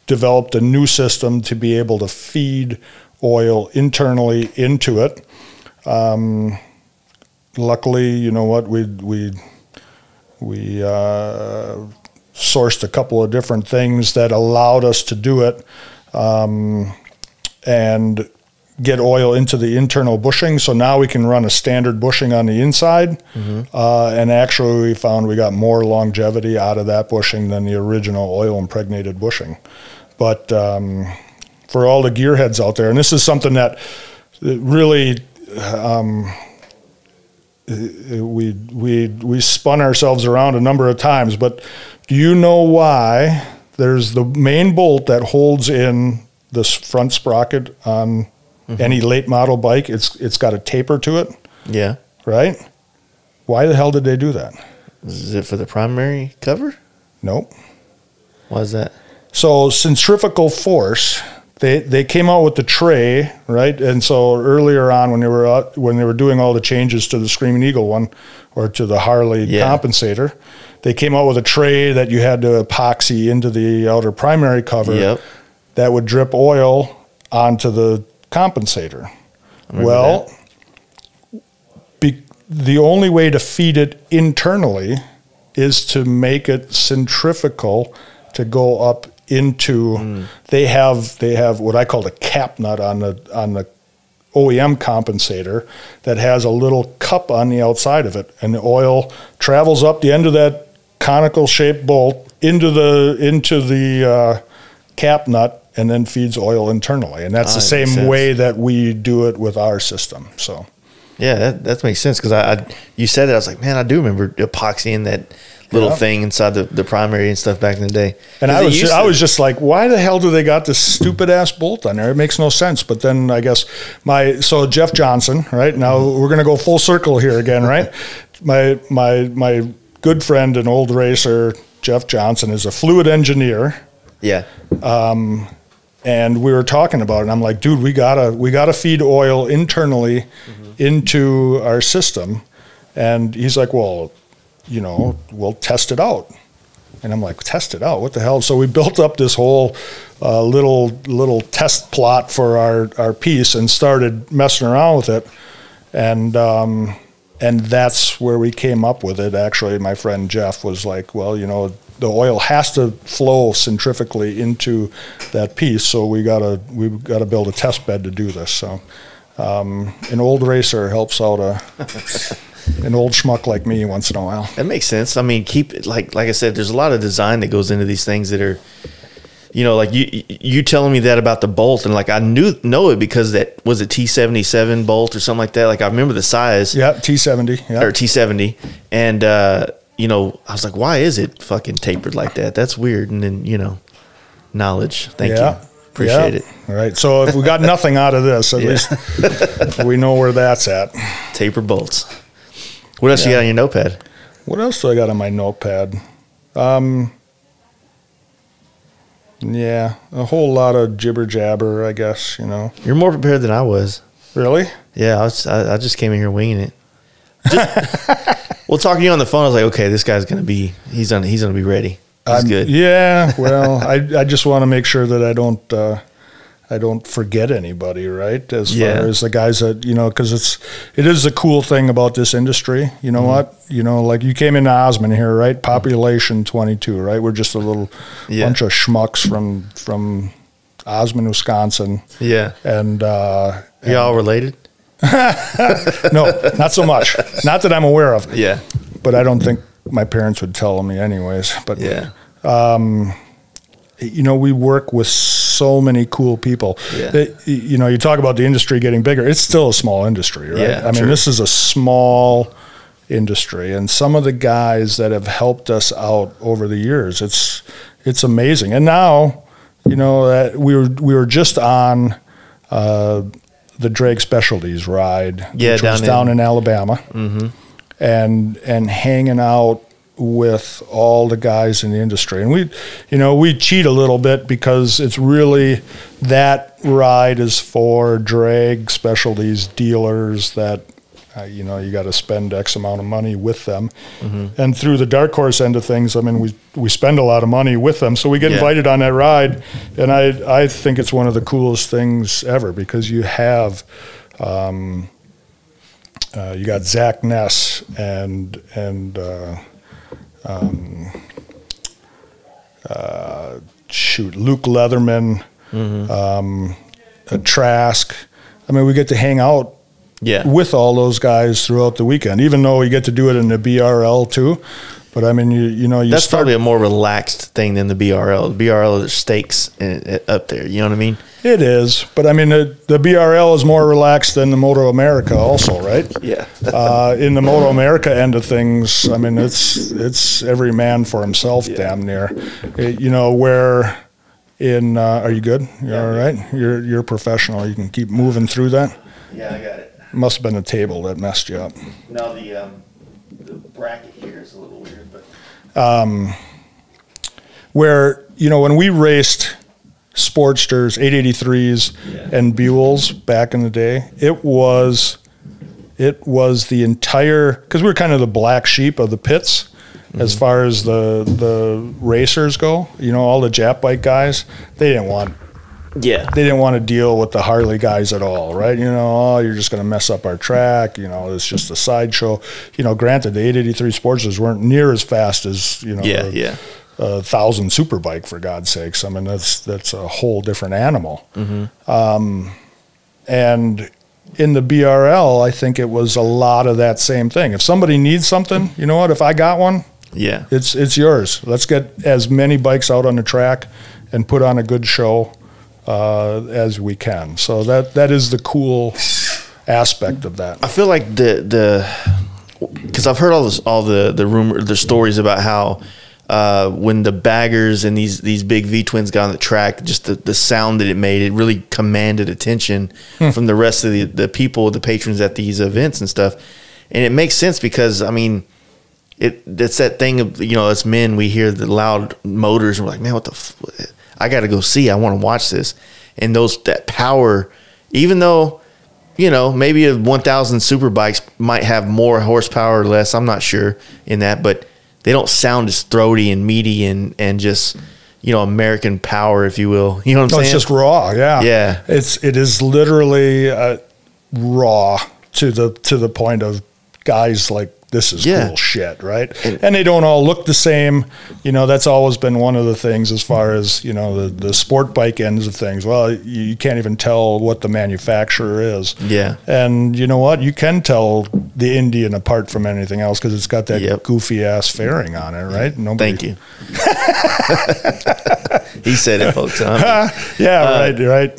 developed a new system to be able to feed oil internally into it. Luckily, you know what, we sourced a couple of different things that allowed us to do it, and get oil into the internal bushing. So now we can run a standard bushing on the inside. And actually we found we got more longevity out of that bushing than the original oil impregnated bushing. But for all the gearheads out there, and this is something that really we spun ourselves around a number of times, but do you know why there's the main bolt that holds in this front sprocket on any late model bike? It's got a taper to it. Yeah. Right? Why the hell did they do that? Is it for the primary cover? Nope. Why is that? So centrifugal force, they came out with the tray, right? And so earlier on when they were doing all the changes to the Screaming Eagle one or to the Harley compensator, they came out with a tray that you had to epoxy into the outer primary cover that would drip oil onto the compensator. Well, the only way to feed it internally is to make it centrifugal to go up into. They have what I call the cap nut on the OEM compensator that has a little cup on the outside of it, and the oil travels up the end of that conical shaped bolt into the cap nut and then feeds oil internally. And that's the same way that we do it with our system. So yeah, that makes sense, because you said that, I was like, man, I do remember epoxying that little thing inside the primary and stuff back in the day. And I was just like, why the hell do they got this stupid ass bolt on there? It makes no sense. But then I guess so Jeff Johnson, right? Now we're going to go full circle here again, right? My good friend and old racer, Jeff Johnson, is a fluid engineer Yeah. And we were talking about it, and I'm like, dude, we gotta feed oil internally into our system. And he's like, well, you know, we'll test it out. And I'm like, test it out? What the hell? So we built up this whole little test plot for our piece and started messing around with it. And that's where we came up with it. Actually, my friend Jeff was like, well, you know, the oil has to flow centrifugally into that piece, so we gotta build a test bed to do this. So an old racer helps out an old schmuck like me once in a while. That makes sense. I mean, keep it like I said, there's a lot of design that goes into these things that are, you know, like you telling me that about the bolt, and like I know it because that was a T77 bolt or something like that. Like I remember the size. Yeah, T70. Yeah. Or T70, and you know, I was like, why is it fucking tapered like that? That's weird. And then, you know, knowledge. Thank you. Appreciate it. All right. So if we got nothing out of this, at least we know where that's at. Taper bolts. What else you got on your notepad? What else do I got on my notepad? Yeah, a whole lot of jibber jabber, I guess, you know. You're more prepared than I was. Really? Yeah, I just came in here winging it. Well, talking to you on the phone, I was like, okay, this guy's gonna be he's gonna be ready. He's good. Yeah. Well, I just want to make sure that I don't forget anybody, right? As far as the guys that, you know, because it is a cool thing about this industry. You know what? You know, like you came into Osmond here, right? Population 22, right? We're just a little bunch of schmucks from Osmond, Wisconsin. Yeah. And you all related? No, not so much. Not that I'm aware of. Yeah. But I don't think my parents would tell me anyways. But yeah. You know, we work with so many cool people. Yeah. That, you know, you talk about the industry getting bigger. It's still a small industry, right? Yeah, I mean, this is a small industry, and some of the guys that have helped us out over the years, it's amazing. And now, you know, that we were just on the Drag Specialties ride, which was down in Alabama, and hanging out with all the guys in the industry. And we cheat a little bit because it's really, that ride is for drag specialties dealers that you know, you got to spend X amount of money with them. And through the Darkhorse end of things, I mean, we spend a lot of money with them, so we get invited on that ride, and I think it's one of the coolest things ever, because you have you got Zach Ness and Luke Leatherman, Trask. I mean, we get to hang out with all those guys throughout the weekend, even though we get to do it in the BRL too. But I mean, you know, that's probably a more relaxed thing than the BRL. The BRL, there's stakes up there. You know what I mean? It is, but I mean, the BRL is more relaxed than the Moto America, also, right? Yeah. In the Moto America end of things, I mean, it's every man for himself, damn near. You know, where in are you good? You're all right. You're a professional. You can keep moving through that. Yeah, I got it. It must have been a table that messed you up. No, the bracket here is a little weird, but where, you know, when we raced Sportsters, 883s, and Buells back in the day, it was the entire, because we were kind of the black sheep of the pits as far as the racers go. You know, all the Jap bike guys, they didn't want to deal with the Harley guys at all, right? You know, you're just going to mess up our track. You know, it's just a sideshow. You know, granted, the 883 Sportsters weren't near as fast as, you know, 1,000 Superbike, for God's sakes. I mean, that's a whole different animal. And in the BRL, I think it was a lot of that same thing. If somebody needs something, you know what? If I got one, it's yours. Let's get as many bikes out on the track and put on a good show as we can. So that is the cool aspect of that. I feel like because I've heard all the stories about how when the baggers and these big V-twins got on the track, just the sound that it made, it really commanded attention from the rest of the people, the patrons at these events and stuff. And it makes sense because, I mean, it's that thing of, you know, as men, we hear the loud motors and we're like, man, what the I got to go see. I want to watch this. And that power, even though, you know, maybe a 1,000 super bikes might have more horsepower or less. I'm not sure in that, but they don't sound as throaty and meaty and just, you know, American power, if you will. You know what I'm saying? It's just raw. Yeah. Yeah. It is literally raw to the point of guys like, this is cool shit, right? And they don't all look the same. You know, that's always been one of the things as far as, you know, the sport bike ends of things. Well, you can't even tell what the manufacturer is. Yeah. And you know what? You can tell the Indian apart from anything else because it's got that goofy-ass fairing on it, right? Thank you. He said it, folks. Right.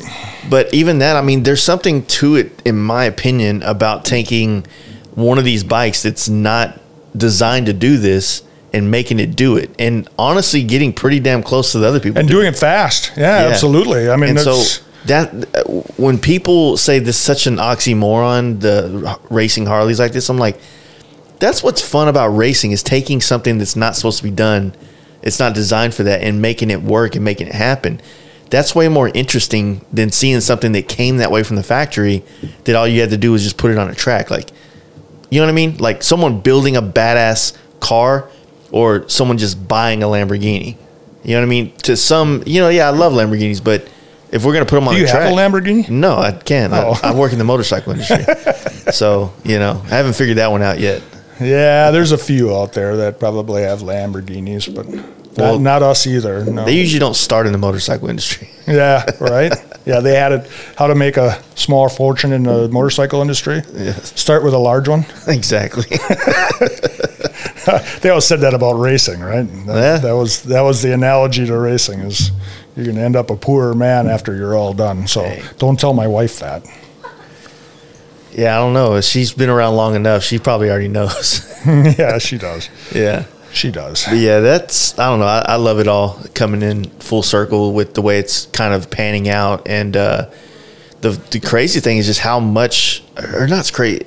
But even that, I mean, there's something to it, in my opinion, about taking one of these bikes that's not designed to do this and making it do it, and honestly getting pretty damn close to the other people and doing it fast. Yeah, absolutely. I mean, and so that when people say this is such an oxymoron, the racing Harleys like this, I'm like, that's what's fun about racing, is taking something that's not supposed to be done, it's not designed for that, and making it work and making it happen. That's way more interesting than seeing something that came that way from the factory that all you had to do was just put it on a track. Like, you know what I mean? Like someone building a badass car or someone just buying a Lamborghini. You know what I mean? To some, you know, I love Lamborghinis, but if we're going to put them on the track. Do you have a Lamborghini? No, I can't. I work in the motorcycle industry. So, you know, I haven't figured that one out yet. Yeah, there's a few out there that probably have Lamborghinis, but not us either. No. They usually don't start in the motorcycle industry. Yeah, right? Yeah, they had it, how to make a small fortune in the motorcycle industry. Yes. Start with a large one. Exactly. They always said that about racing, right? That was the analogy to racing, is you're going to end up a poorer man after you're all done. So don't tell my wife that. Yeah, I don't know. She's been around long enough. She probably already knows. Yeah, she does. Yeah. She does. But yeah, I don't know. I love it all coming in full circle with the way it's kind of panning out. And the crazy thing is just how much, or not crazy,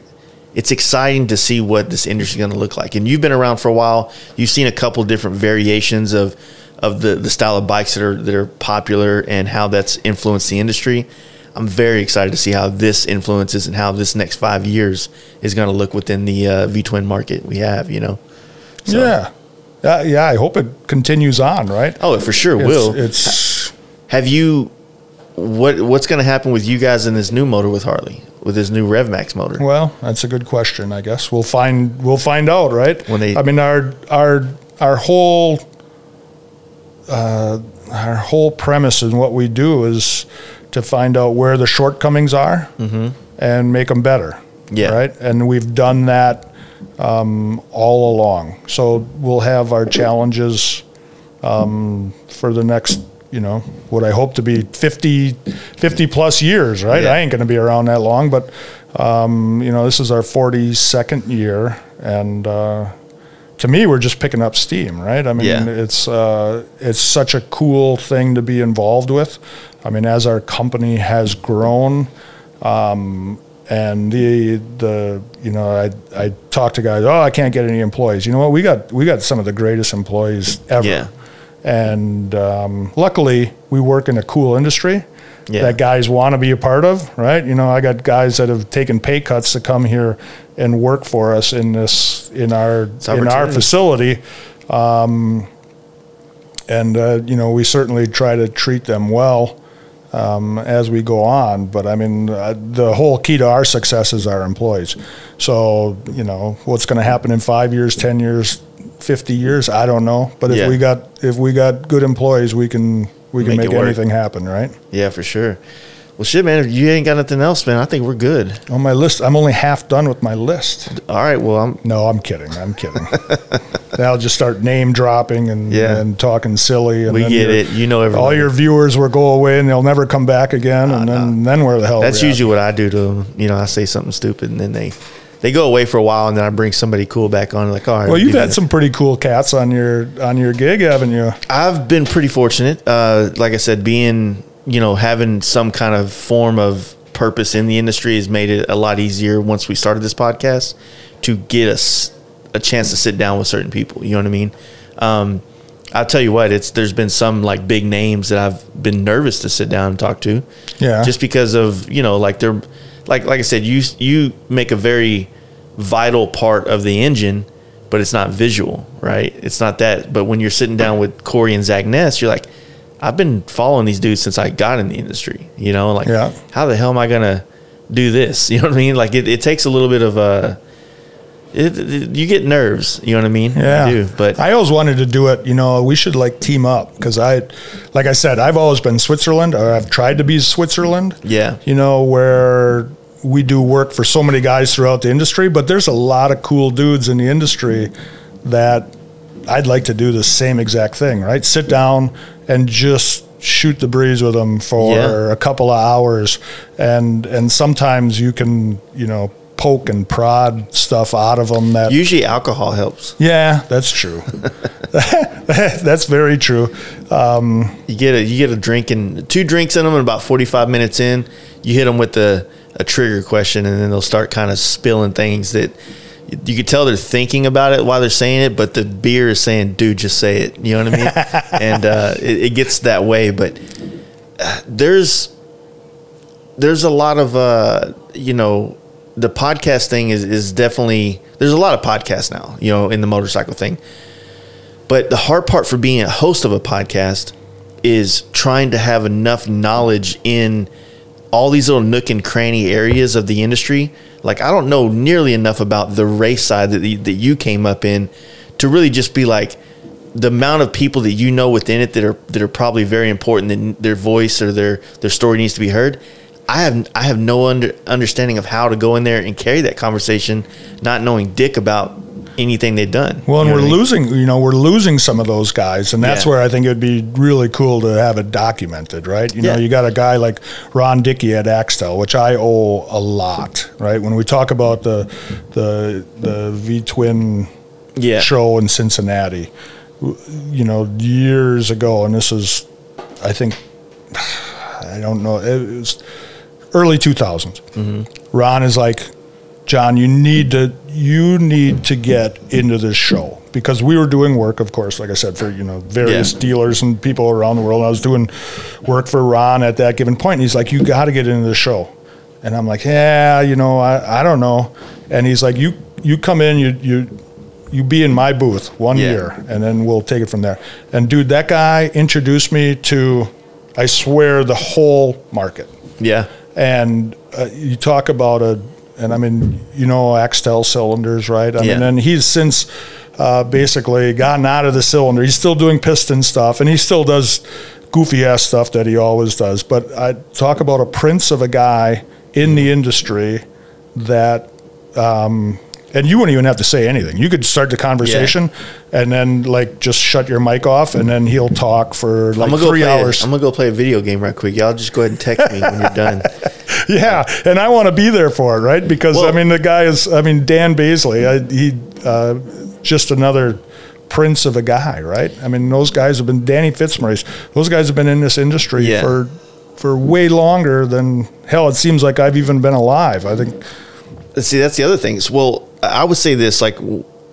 it's exciting to see what this industry is going to look like. And you've been around for a while. You've seen a couple different variations of the style of bikes that are popular and how that's influenced the industry. I'm very excited to see how this influences and how this next 5 years is going to look within the V-twin market we have, you know. So. Yeah, I hope it continues on, right? Oh, it for sure will. Have you, what's going to happen with you guys in this new motor with Harley, with this new RevMax motor? Well, that's a good question, I guess. We'll find out, right? I mean, our whole premise in what we do is to find out where the shortcomings are and make them better. Yeah. Right. And we've done that all along. So we'll have our challenges for the next, you know, what I hope to be 50 plus years, right? Yeah. I ain't going to be around that long, but, you know, this is our 42nd year. And to me, we're just picking up steam, right? I mean, it's such a cool thing to be involved with. I mean, as our company has grown, and the you know, I talk to guys, I can't get any employees. You know what? We got some of the greatest employees ever. Yeah. And luckily, we work in a cool industry that guys want to be a part of, right? You know, I got guys that have taken pay cuts to come here and work for us in our facility. And you know, we certainly try to treat them well as we go on. But I mean, the whole key to our success is our employees. So, you know, what's going to happen in 5 years, 10 years, 50 years, I don't know. But if we got good employees, we can make anything happen, right? Yeah, for sure. Well, shit, man, if you ain't got nothing else, man, I think we're good. On my list, I'm only half done with my list. All right, well, I'm kidding. I'll just start name dropping and talking silly. And we get it. You know everything. All your viewers will go away and they'll never come back again. And then where the hell? That's usually what I do to them. You know, I say something stupid and then they go away for a while, and then I bring somebody cool back on. Like, all right. Well, you've had some pretty cool cats on your gig, haven't you? I've been pretty fortunate. Like I said, having some kind of form of purpose in the industry has made it a lot easier once we started this podcast to get us a chance to sit down with certain people. You know what I mean? I'll tell you what, there's been some like big names that I've been nervous to sit down and talk to. Yeah. Just because of, like they're like I said, you make a very vital part of the engine, but it's not visual, right? It's not that. But when you're sitting down with Corey and Zach Ness, you're like, I've been following these dudes since I got in the industry, like, how the hell am I going to do this? You know what I mean? Like it takes a little bit of you get nerves, you know what I mean? Yeah. You do, but I always wanted to do it. We should like team up because like I said, I've always been Switzerland, or I've tried to be Switzerland. Yeah. Where we do work for so many guys throughout the industry, but there's a lot of cool dudes in the industry that I'd like to do the same exact thing, right? Sit down and just shoot the breeze with them for a couple of hours. And sometimes you can, poke and prod stuff out of them that usually alcohol helps. Yeah, that's true. That's very true. You get a drink and 2 drinks in them, and about 45 minutes in, you hit them with a trigger question, and then they'll start kind of spilling things that you could tell they're thinking about it while they're saying it, but the beer is saying, dude, just say it. You know what I mean? And it gets that way. But there's a lot of, the podcast thing is definitely, there's a lot of podcasts now, in the motorcycle thing. But the hard part for being a host of a podcast is trying to have enough knowledge in all these little nook and cranny areas of the industry. Like, I don't know nearly enough about the race side that you came up in to really just be like, the amount of people that within it that are probably very important, that their voice or their story needs to be heard. I have no understanding of how to go in there and carry that conversation, not knowing dick about anything they've done. Well, and we're losing some of those guys, and that's where I think it'd be really cool to have it documented, right? You got a guy like Ron Dickey at Axtell, which I owe a lot, right? When we talk about the V-twin show in Cincinnati, years ago, and this is, I think, I don't know, it was early 2000s. Mm-hmm. Ron is like, John, you need to get into this show, because we were doing work, of course, like I said, for various dealers and people around the world. I was doing work for Ron at that given point, and he's like, you got to get into the show. And I'm like, I don't know. And he's like, you come in, you be in my booth 1 year, and then we'll take it from there. And dude, that guy introduced me to, I swear, the whole market. Yeah. And you talk about and I mean, Axtell cylinders, right? I mean, and he's since basically gotten out of the cylinder. He's still doing piston stuff, and he still does goofy ass stuff that he always does. But I talk about a prince of a guy in the industry that, and you wouldn't even have to say anything. You could start the conversation and then like just shut your mic off, and then he'll talk for like 3 hours. I'm going to go play a video game right quick. Y'all just go ahead and text me when you're done. Yeah, and I want to be there for it, right? Because, I mean, the guy is, Dan Baisley, he just another prince of a guy, right? I mean, those guys have been, Danny Fitzmaurice, those guys have been in this industry for way longer than, hell, it seems like I've even been alive. I think. See, that's the other thing. Well, I would say this, like,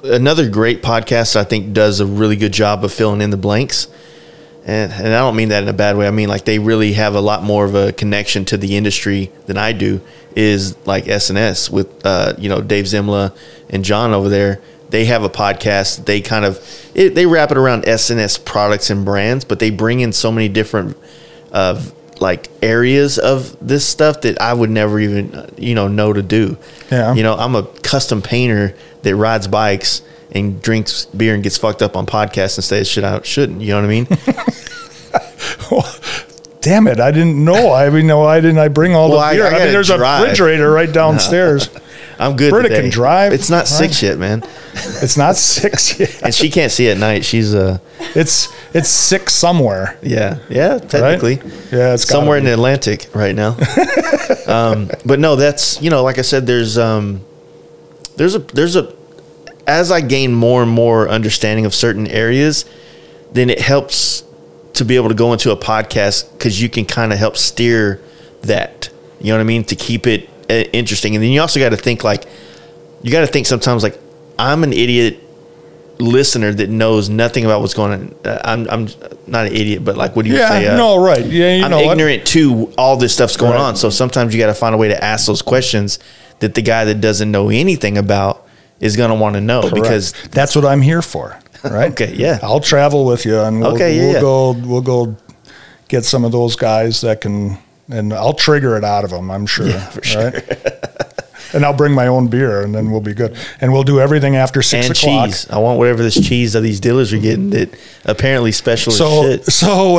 another great podcast I think does a really good job of filling in the blanks. And I don't mean that in a bad way. I mean, like, they really have a lot more of a connection to the industry than I do, is like S&S with, Dave Zimla and John over there. They have a podcast. They kind of, they wrap it around S&S products and brands, but they bring in so many different, like, areas of this stuff that I would never even, know to do. Yeah. I'm a custom painter that rides bikes and drinks beer and gets fucked up on podcasts and says shit I shouldn't. You know what I mean? Well, damn it. I didn't know. I mean, why didn't I bring all the beer? I mean, there's a refrigerator right downstairs. I'm good Britta today. Can drive. It's not 6 yet, man. It's not 6 yet. And she can't see at night. She's It's 6 somewhere. Yeah, technically. Right? Yeah, it's somewhere in the Atlantic right now. But no, that's, like I said, there's a as I gain more and more understanding of certain areas, then it helps to be able to go into a podcast, because you can kind of help steer that, you know what I mean, to keep it interesting. And then you also got to think, like, sometimes, like, I'm an idiot listener that knows nothing about what's going on, I'm not an idiot, but like, what do you say? No, right. Yeah, I'm ignorant to all this stuff's going on. So sometimes you got to find a way to ask those questions that the guy that doesn't know anything about is going to want to know. Correct. Because that's what I'm here for. Right. Okay. Yeah. I'll travel with you, and we'll go get some of those guys that can, and I'll trigger it out of them. I'm sure. Yeah, for sure. Right? And I'll bring my own beer, and then we'll be good. And we'll do everything after 6 o'clock. Cheese. I want whatever this cheese of these dealers are getting that apparently special as shit. So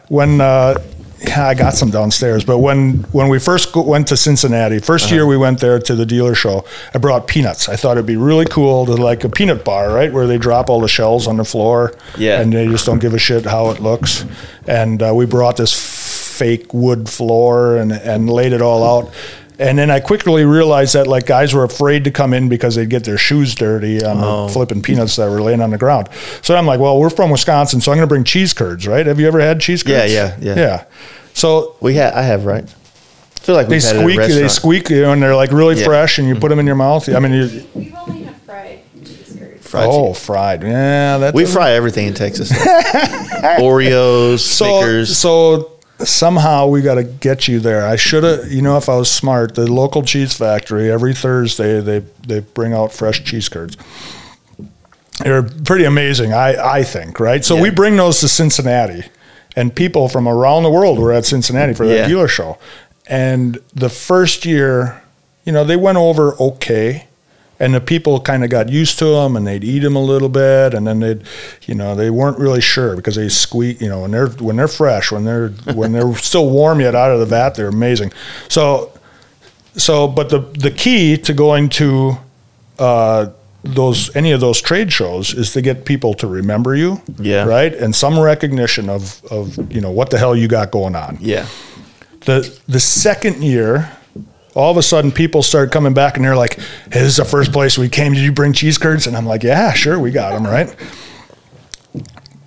when I got some downstairs, but when we first went to Cincinnati, first year we went there to the dealer show, I brought peanuts. I thought it'd be really cool to like a peanut bar, right, where they drop all the shells on the floor, and they just don't give a shit how it looks. And we brought this fake wood floor and laid it all out. And then I quickly realized that like guys were afraid to come in because they'd get their shoes dirty on the flipping peanuts that were laying on the ground. So I'm like, well, we're from Wisconsin, so I'm going to bring cheese curds, right? Have you ever had cheese curds? Yeah. So I have, right? I feel like they squeak, and they're like really fresh, and you put them in your mouth. I mean, we've only had fried cheese curds. Fried. Yeah, we fry everything in Texas. Oreos, Snickers. So somehow we got to get you there. I should have, if I was smart, the local cheese factory, every Thursday, they bring out fresh cheese curds. They're pretty amazing, I think, right? So we bring those to Cincinnati, and people from around the world were at Cincinnati for that dealer show. And the first year, they went over okay. And the people kind of got used to them, and they'd eat them a little bit, and then they weren't really sure because they squeak, when they're fresh, when they're still warm yet out of the vat, they're amazing. So, but the key to going to any of those trade shows is to get people to remember you, right, and some recognition of what the hell you got going on. Yeah. The second year, all of a sudden people start coming back and they're like, hey, this is the first place we came. Did you bring cheese curds? And I'm like, yeah, sure, we got them, right?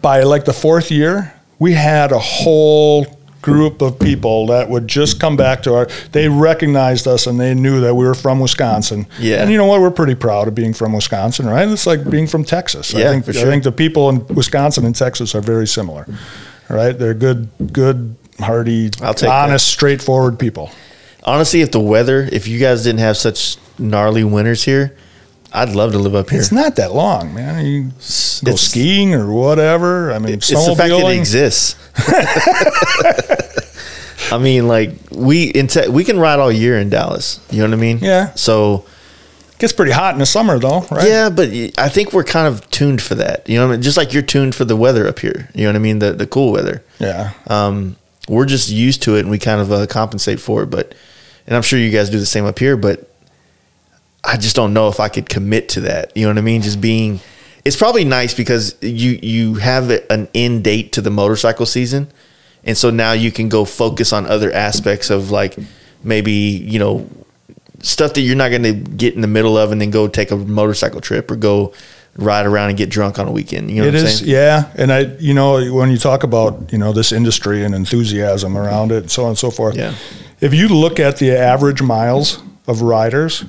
By like the fourth year, we had a whole group of people that would just come back to they recognized us and they knew that we were from Wisconsin. Yeah. And you know what? We're pretty proud of being from Wisconsin, right? It's like being from Texas. Yeah, I think the people in Wisconsin and Texas are very similar, right? They're good, hearty, honest, straightforward people. Honestly, if you guys didn't have such gnarly winters here, I'd love to live up here. It's not that long, man. You go skiing or whatever. I mean, it's the fact that it exists. I mean, like we can ride all year in Dallas. You know what I mean? Yeah. So it gets pretty hot in the summer, though, right? Yeah, but I think we're kind of tuned for that. You know what I mean? Just like you're tuned for the weather up here. You know what I mean? The cool weather. Yeah. We're just used to it, and we kind of compensate for it. And I'm sure you guys do the same up here, but I just don't know if I could commit to that. You know what I mean? It's probably nice because you have an end date to the motorcycle season. And so now you can go focus on other aspects of like maybe, stuff that you're not going to get in the middle of and then go take a motorcycle trip or go ride around and get drunk on a weekend. You know what I'm saying? Yeah. And when you talk about, this industry and enthusiasm around it and so on and so forth. Yeah. If you look at the average miles of riders,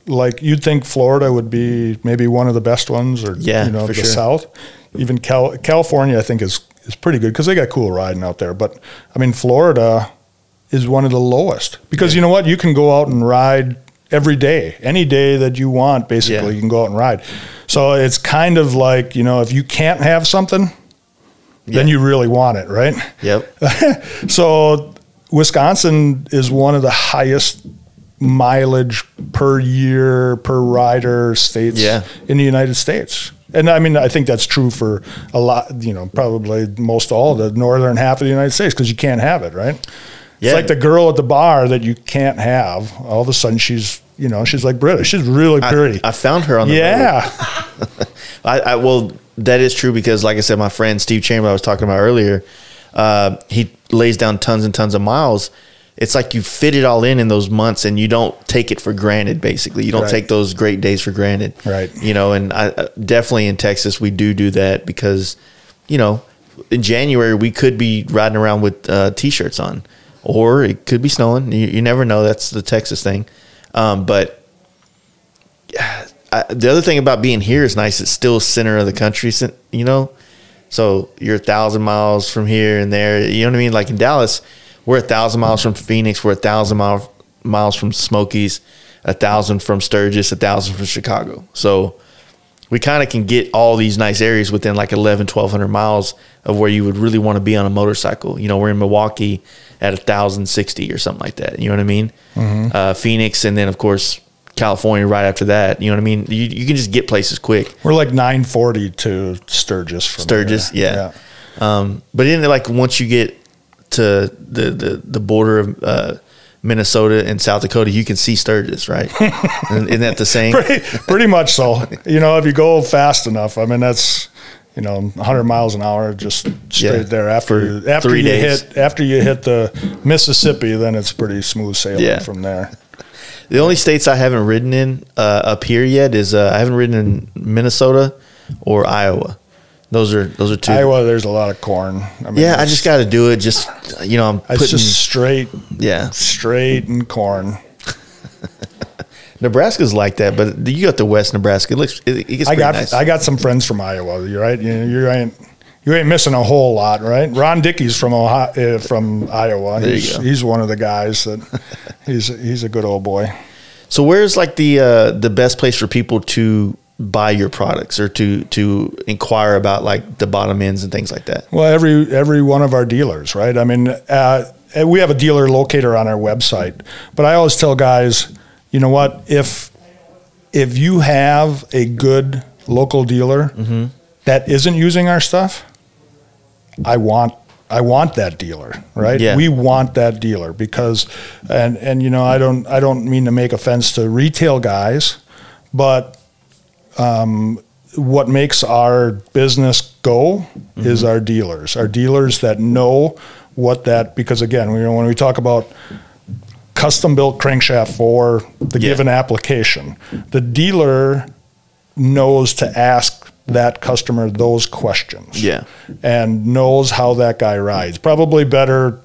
like you'd think Florida would be maybe one of the best ones, or the South. Even California, I think is pretty good because they got cool riding out there. But I mean, Florida is one of the lowest because you know what? You can go out and ride every day, any day that you want. Basically, you can go out and ride. So it's kind of like if you can't have something, then you really want it, right? Yep. So Wisconsin is one of the highest mileage per year per rider states in the United States. And I mean, I think that's true for a lot, probably most all the northern half of the United States because you can't have it, right? Yeah. It's like the girl at the bar that you can't have. All of a sudden she's like British. She's really pretty. I found her on the road. Well, that is true because like I said, my friend Steve Chamber I was talking about earlier, he lays down tons and tons of miles. It's like you fit it all in those months and you don't take it for granted, basically. You don't take those great days for granted. Right. And I definitely in Texas, we do that because, in January, we could be riding around with T-shirts on or it could be snowing. You never know. That's the Texas thing. But the other thing about being here is nice. It's still center of the country, you know. So you're 1,000 miles from here and there. You know what I mean? Like in Dallas, we're 1,000 miles from Phoenix. We're 1,000 miles from Smokies, 1,000 from Sturgis, 1,000 from Chicago. So we kind of can get all these nice areas within like 1,200 miles of where you would really want to be on a motorcycle. You know, we're in Milwaukee at 1,060 or something like that. You know what I mean? Phoenix, and then of course California right after that. You know what I mean? You can just get places quick. We're like 940 to Sturgis. From Sturgis, there. yeah. But then like once you get to the border of Minnesota and South Dakota, you can see Sturgis, right? Isn't that the same? Pretty much so. You know, if you go fast enough, I mean, that's, you know, 100 miles an hour just straight there. After 3 days. After you hit the Mississippi, then it's pretty smooth sailing from there. The only states I haven't ridden in up here yet is I haven't ridden in Minnesota or Iowa. Those are two. Iowa, there's a lot of corn. I mean, yeah, I just got to do it. Just, you know, it's just straight and corn. Nebraska's like that, but you got the West Nebraska. It gets pretty nice. I got some friends from Iowa. You're right. You ain't missing a whole lot, right? Ron Dickey's from Iowa. He's one of the guys that he's a good old boy. So where's like the best place for people to buy your products or to inquire about like the bottom ends and things like that? Well, every one of our dealers, right? I mean, we have a dealer locator on our website, but I always tell guys, you know what? If you have a good local dealer that isn't using our stuff, I want that dealer, right? Yeah. We want that dealer because, and you know, I don't mean to make offense to retail guys, but what makes our business go is our dealers that know what that, because again, when we talk about custom built crankshaft for the given application, the dealer knows to ask that customer those questions, and knows how that guy rides. Probably better.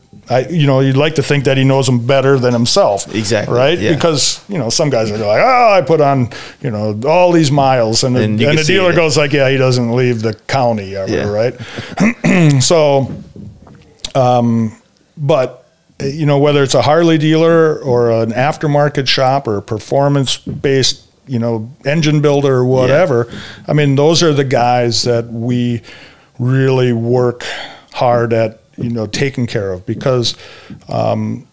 You'd like to think that he knows them better than himself. Exactly. Right? Yeah. Because, you know, some guys are like, I put on, you know, all these miles. And the dealer goes like, he doesn't leave the county ever, right? So, but, you know, whether it's a Harley dealer or an aftermarket shop or a performance-based, you know, engine builder or whatever, I mean, those are the guys that we really work hard at, you know, taken care of, because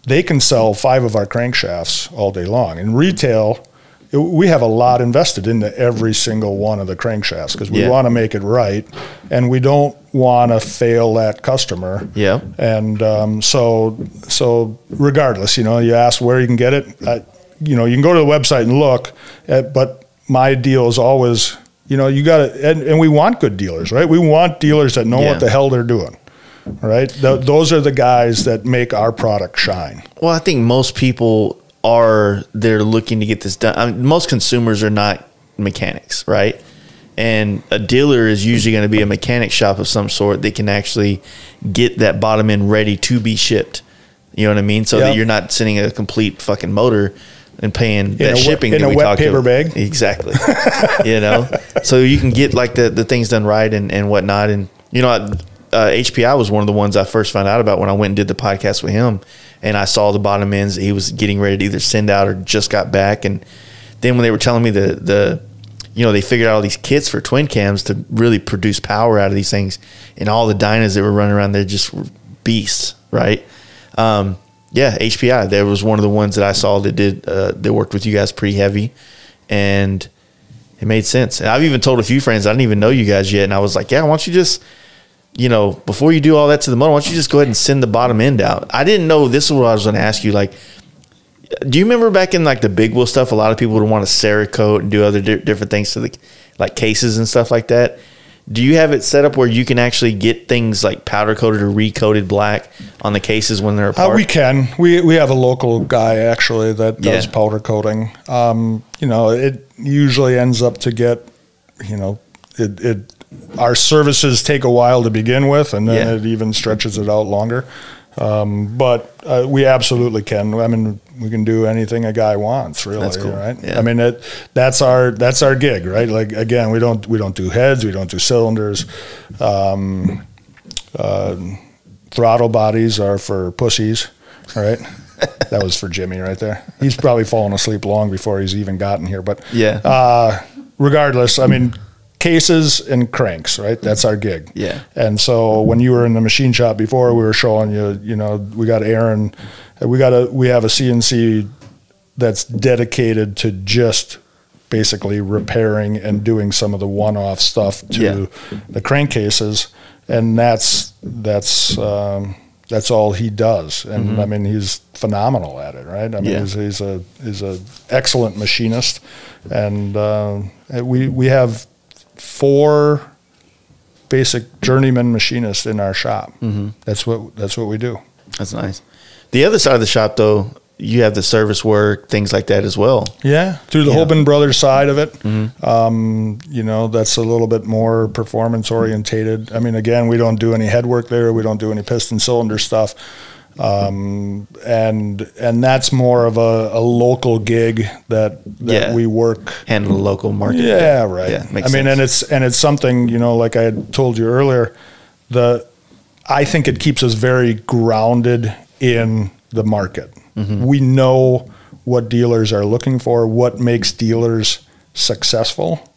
they can sell 5 of our crankshafts all day long. In retail, we have a lot invested into every single one of the crankshafts because we want to make it right, and we don't want to fail that customer. Yeah. And so regardless, you know, you ask where you can get it. You know, you can go to the website and look, but my deal is always, you know, you got to, and we want good dealers, right? We want dealers that know what the hell they're doing. Right, those are the guys that make our product shine. Well, I think most people they're looking to get this done. I mean, most consumers are not mechanics, right? And a dealer is usually going to be a mechanic shop of some sort that can actually get that bottom end ready to be shipped. You know what I mean? So that you're not sending a complete fucking motor and paying that shipping in a wet paper bag. Exactly. You know, so you can get like the things done right and whatnot. And you know, HPI was one of the ones I first found out about when I went and did the podcast with him, and I saw the bottom ends he was getting ready to either send out or just got back. And then when they were telling me you know, they figured out all these kits for twin cams to really produce power out of these things, and all the dynas that were running around there just were beasts, right? HPI, there was one of the ones that I saw that they worked with you guys pretty heavy, and it made sense. And I've even told a few friends I didn't even know you guys yet, and I was like, why don't you just, you know, before you do all that to the motor, why don't you just go ahead and send the bottom end out? I didn't know this is what I was going to ask you. Like, do you remember back in like the big wheel stuff, a lot of people would want to Cerakote and do other different things to the like cases and stuff like that? Do you have it set up where you can actually get things like powder coated or recoated black on the cases when they're apart? We can. We have a local guy actually that does powder coating. You know, it usually ends up to get, you know, our services take a while to begin with, and then it even stretches it out longer. But we absolutely can. I mean, we can do anything a guy wants, really. That's cool. Right? Yeah. I mean, that's our gig, right? Like, again, we don't do heads, we don't do cylinders. Throttle bodies are for pussies, right? That was for Jimmy right there. He's probably fallen asleep long before he's even gotten here. But yeah, regardless, I mean, cases and cranks, right? That's our gig. Yeah. And so when you were in the machine shop before, we were showing you, you know, we got Aaron, we have a CNC that's dedicated to just basically repairing and doing some of the one-off stuff to the crankcases, and that's all he does. And I mean, he's phenomenal at it, right? I mean, he's a excellent machinist, and we have 4 basic journeyman machinists in our shop. That's what we do. That's nice. The other side of the shop, though, you have the service work, things like that as well. Yeah, through the Hoban Brothers side of it, you know, that's a little bit more performance orientated. I mean, again, we don't do any head work there. We don't do any piston cylinder stuff. And that's more of a local gig that we work. Handle the local market. Yeah, right. Yeah, makes I mean, sense. and it's something, you know, like I had told you earlier, I think it keeps us very grounded in the market. We know what dealers are looking for, what makes dealers successful.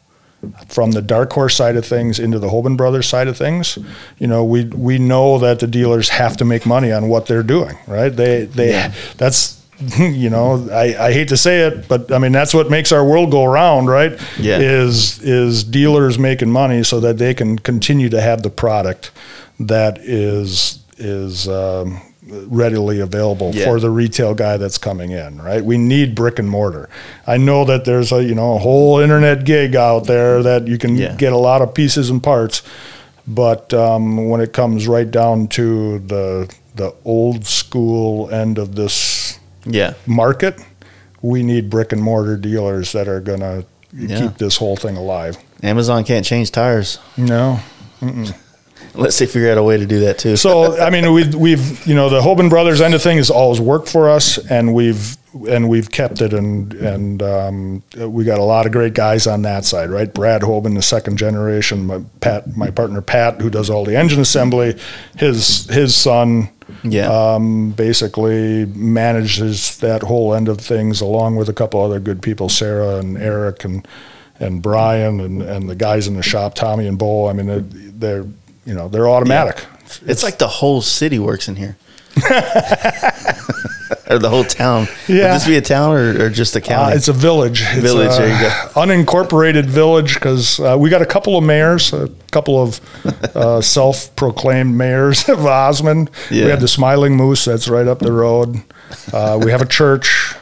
From the Darkhorse side of things into the Hoban Brothers side of things, you know, we know that the dealers have to make money on what they're doing, right? That's, you know, I hate to say it, but I mean, that's what makes our world go around, right? Yeah. Is dealers making money so that they can continue to have the product that is readily available for the retail guy that's coming in, right? We need brick and mortar. I know that there's a whole internet gig out there that you can get a lot of pieces and parts, but when it comes right down to the old school end of this market, we need brick and mortar dealers that are gonna keep this whole thing alive. Amazon can't change tires. No. Unless they figure out a way to do that too. So I mean, we've you know, the Hoban Brothers end of thing has always worked for us, and we've kept it, and we got a lot of great guys on that side, right? Brad Hoban, the second generation, my partner Pat, who does all the engine assembly, his son basically manages that whole end of things, along with a couple other good people, Sarah and Eric and Brian and the guys in the shop, Tommy and Bo. I mean, they're automatic. Yeah. It's like the whole city works in here. Or the whole town. Yeah. Would this be a town or just a county? It's a village. Village, there you go. Unincorporated village, because we got a couple of mayors, a couple of self-proclaimed mayors of Osmond. Yeah. We have the Smiling Moose that's right up the road. We have a church.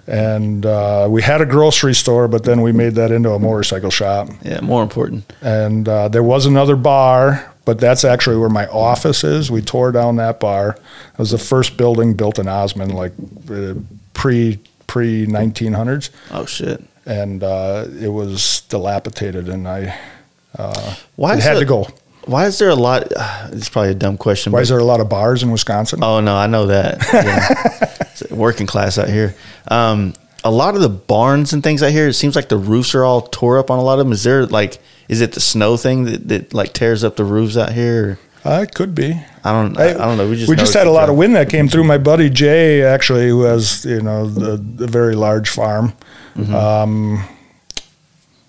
And we had a grocery store, but then we made that into a motorcycle shop. Yeah, more important. And there was another bar, but that's actually where my office is. We tore down that bar. It was the first building built in Osmond, like pre-1900s. Oh, shit. And it was dilapidated, and I had to go. Why is there a lot? It's probably a dumb question. Why is there a lot of bars in Wisconsin? Oh, no, I know that. Yeah. Working class out here. A lot of the barns and things out here, it seems like the roofs are all tore up on a lot of them. Is it the snow thing that like tears up the roofs out here? It could be. I don't know. We just had a lot of wind that came through. My buddy Jay, actually, who has the very large farm.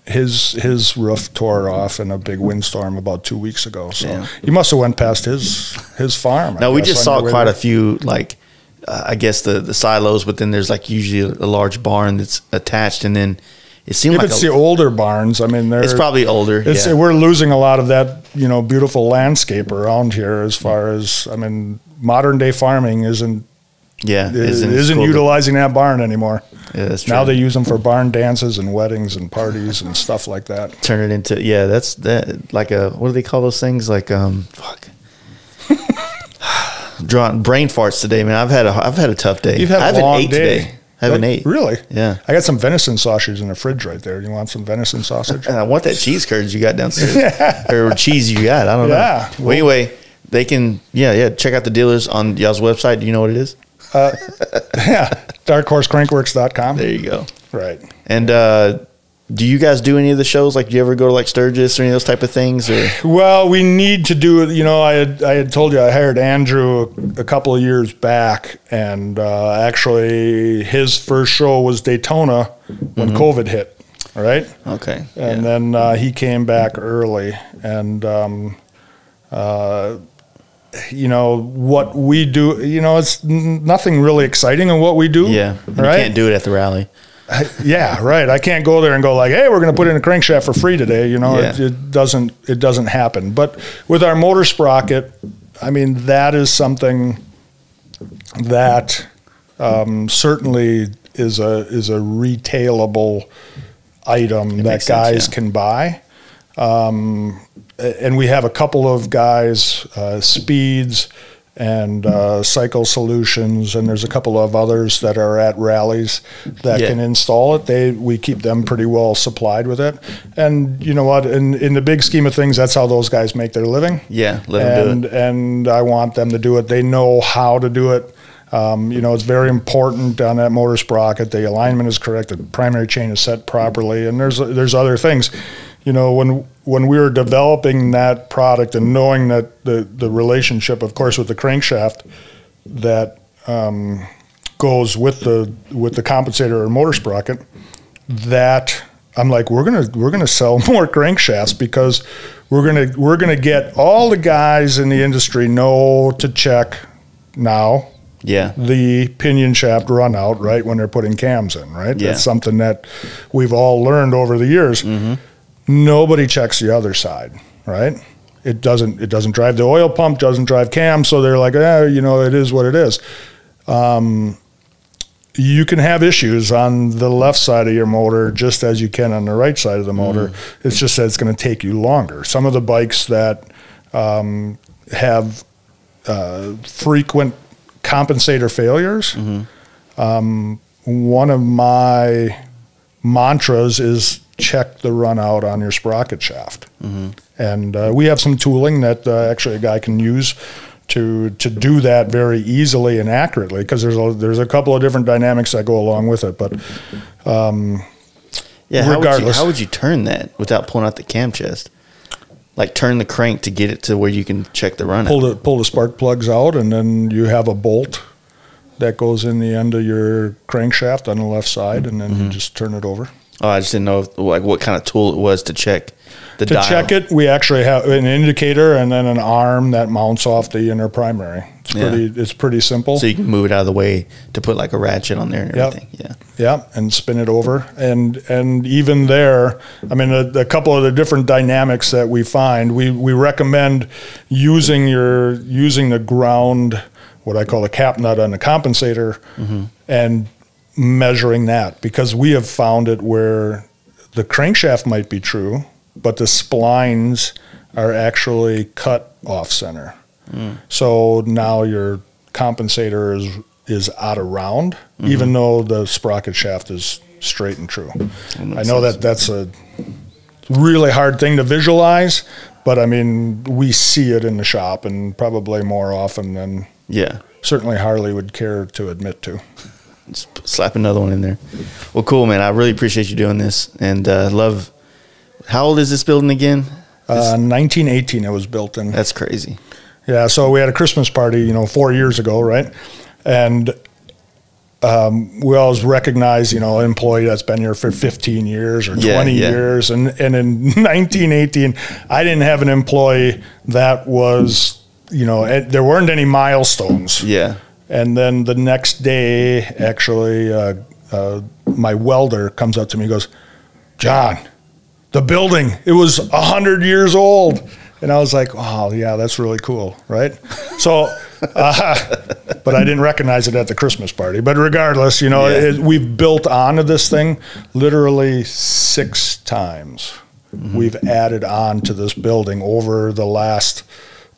His roof tore off in a big windstorm about 2 weeks ago. So he must have went past his farm. No, we just saw quite a few, like, I guess the silos, but then there's like usually a large barn that's attached, and then it seemed like it's the older barns. I mean, it's probably older. We're losing a lot of that, beautiful landscape around here. As far as, I mean, modern day farming isn't utilizing that barn anymore. Yeah, that's true. Now they use them for barn dances and weddings and parties and stuff like that. Turn it into that's like what do they call those things? Like drawing brain farts today, man. I've had a tough day. You've had a long day. Today. I haven't ate. Really? Yeah. I got some venison sausage in the fridge right there. You want some venison sausage? And I want that cheese curds you got downstairs. Or cheese you got. I don't know. Well, anyway, they can, check out the dealers on y'all's website. Do you know what it is? Yeah, darkhorsecrankworks.com. There you go. Right. And do you guys do any of the shows? Like, do you ever go to like Sturgis or any of those type of things? Or? Well, we need to do it. You know, I had told you I hired Andrew a couple of years back, and actually his first show was Daytona when COVID hit. Right. Okay. And then he came back early, and you know what we do. You know, it's nothing really exciting in what we do. Yeah. Right. You can't do it at the rally. Yeah, right. I can't go there and go like, "Hey, we're going to put in a crankshaft for free today." You know, it doesn't happen. But with our motor sprocket, I mean, that is something that certainly is a retailable item that guys can buy. And we have a couple of guys, Speeds and Cycle Solutions, and there's a couple of others that are at rallies that can install it. We keep them pretty well supplied with it. And you know what? In the big scheme of things, that's how those guys make their living. Yeah, let them do it. And I want them to do it. They know how to do it. You know, it's very important on that motor sprocket. The alignment is correct. The primary chain is set properly. And there's other things. You know, when we were developing that product and knowing that the relationship, of course, with the crankshaft that goes with the compensator or motor sprocket, that I'm like, we're gonna sell more crankshafts because we're gonna get all the guys in the industry know to check now. Yeah. The pinion shaft run out, right, when they're putting cams in, right? Yeah. That's something that we've all learned over the years. Nobody checks the other side, right? It doesn't drive the oil pump, doesn't drive cam, so they're like, you know, it is what it is. You can have issues on the left side of your motor just as you can on the right side of the motor. It's just that it's going to take you longer. Some of the bikes that have frequent compensator failures, one of my mantras is check the run out on your sprocket shaft. And we have some tooling that actually a guy can use to do that very easily and accurately, because there's a couple of different dynamics that go along with it. But regardless, how would you turn that without pulling out the cam chest? Like turn the crank to get it to where you can check the run out. Pull the spark plugs out, and then you have a bolt that goes in the end of your crankshaft on the left side, and then you just turn it over. Oh, I just didn't know what kind of tool it was to check the dial. To check it, we actually have an indicator and then an arm that mounts off the inner primary. It's pretty simple. So you can move it out of the way to put like a ratchet on there and everything. Yeah, and spin it over. And even there, I mean, a couple of the different dynamics that we find, we recommend using the ground, what I call the cap nut on the compensator, and measuring that, because we have found it where the crankshaft might be true, but the splines are actually cut off center. So now your compensator is out of round, even though the sprocket shaft is straight and true. I know that's a really hard thing to visualize, but I mean, we see it in the shop, and probably more often than certainly Harley would care to admit to. Just slap another one in there. Well, cool, man. I really appreciate you doing this, and love. How old is this building again? 1918 it was built in. That's crazy. Yeah, so we had a Christmas party, 4 years ago, right? And we always recognize, an employee that's been here for 15 years or 20 years. And in 1918, I didn't have an employee that was, there weren't any milestones. Yeah. And then the next day, actually, my welder comes up to me and goes, "John, the building, it was 100 years old." And I was like, "Oh, yeah, that's really cool," right? So, but I didn't recognize it at the Christmas party. But regardless, we've built onto this thing literally 6 times. We've added on to this building over the last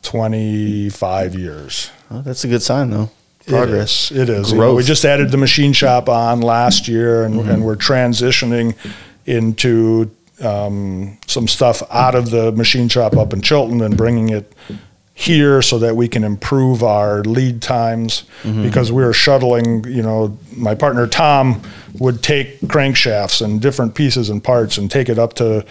25 years. Well, that's a good sign, though. Progress. It is. We just added the machine shop on last year, and we're transitioning into some stuff out of the machine shop up in Chilton and bringing it here so that we can improve our lead times, because we were shuttling, my partner Tom would take crankshafts and different pieces and parts and take it up to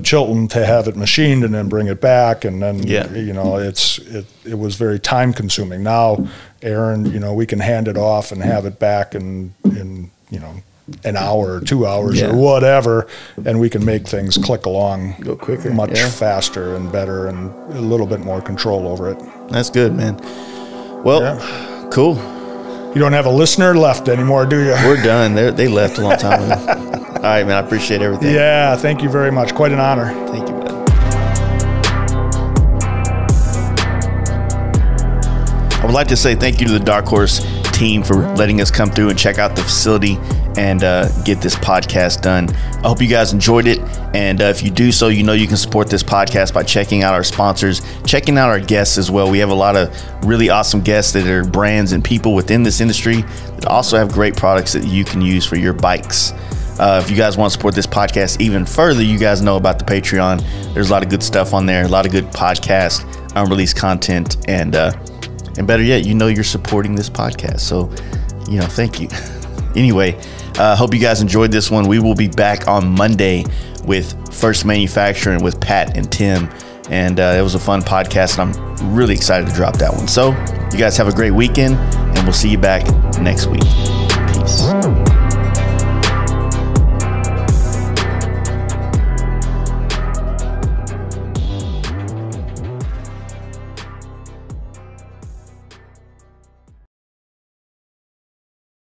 Chilton to have it machined and then bring it back. And then, it was very time consuming. Now, Aaron, we can hand it off and have it back in an hour or 2 hours or whatever, and we can make things click along, go quicker, much faster and better, and a little bit more control over it. That's good, man. Well, cool. You don't have a listener left anymore, do you? We're done. They left a long time ago. All right, man. I appreciate everything. Yeah, thank you very much. Quite an honor. Thank you, bud. I would like to say thank you to the Darkhorse team for letting us come through and check out the facility and get this podcast done. I hope you guys enjoyed it, and if you do so, you can support this podcast by checking out our sponsors, checking out our guests as well. We have a lot of really awesome guests that are brands and people within this industry that also have great products that you can use for your bikes. If you guys want to support this podcast even further, you guys know about the Patreon. There's a lot of good stuff on there, a lot of good podcast, unreleased content, and better yet, you're supporting this podcast. So, thank you. Anyway, hope you guys enjoyed this one. We will be back on Monday with First Manufacturing with Pat and Tim. And it was a fun podcast, and I'm really excited to drop that one. So you guys have a great weekend, and we'll see you back next week. Peace.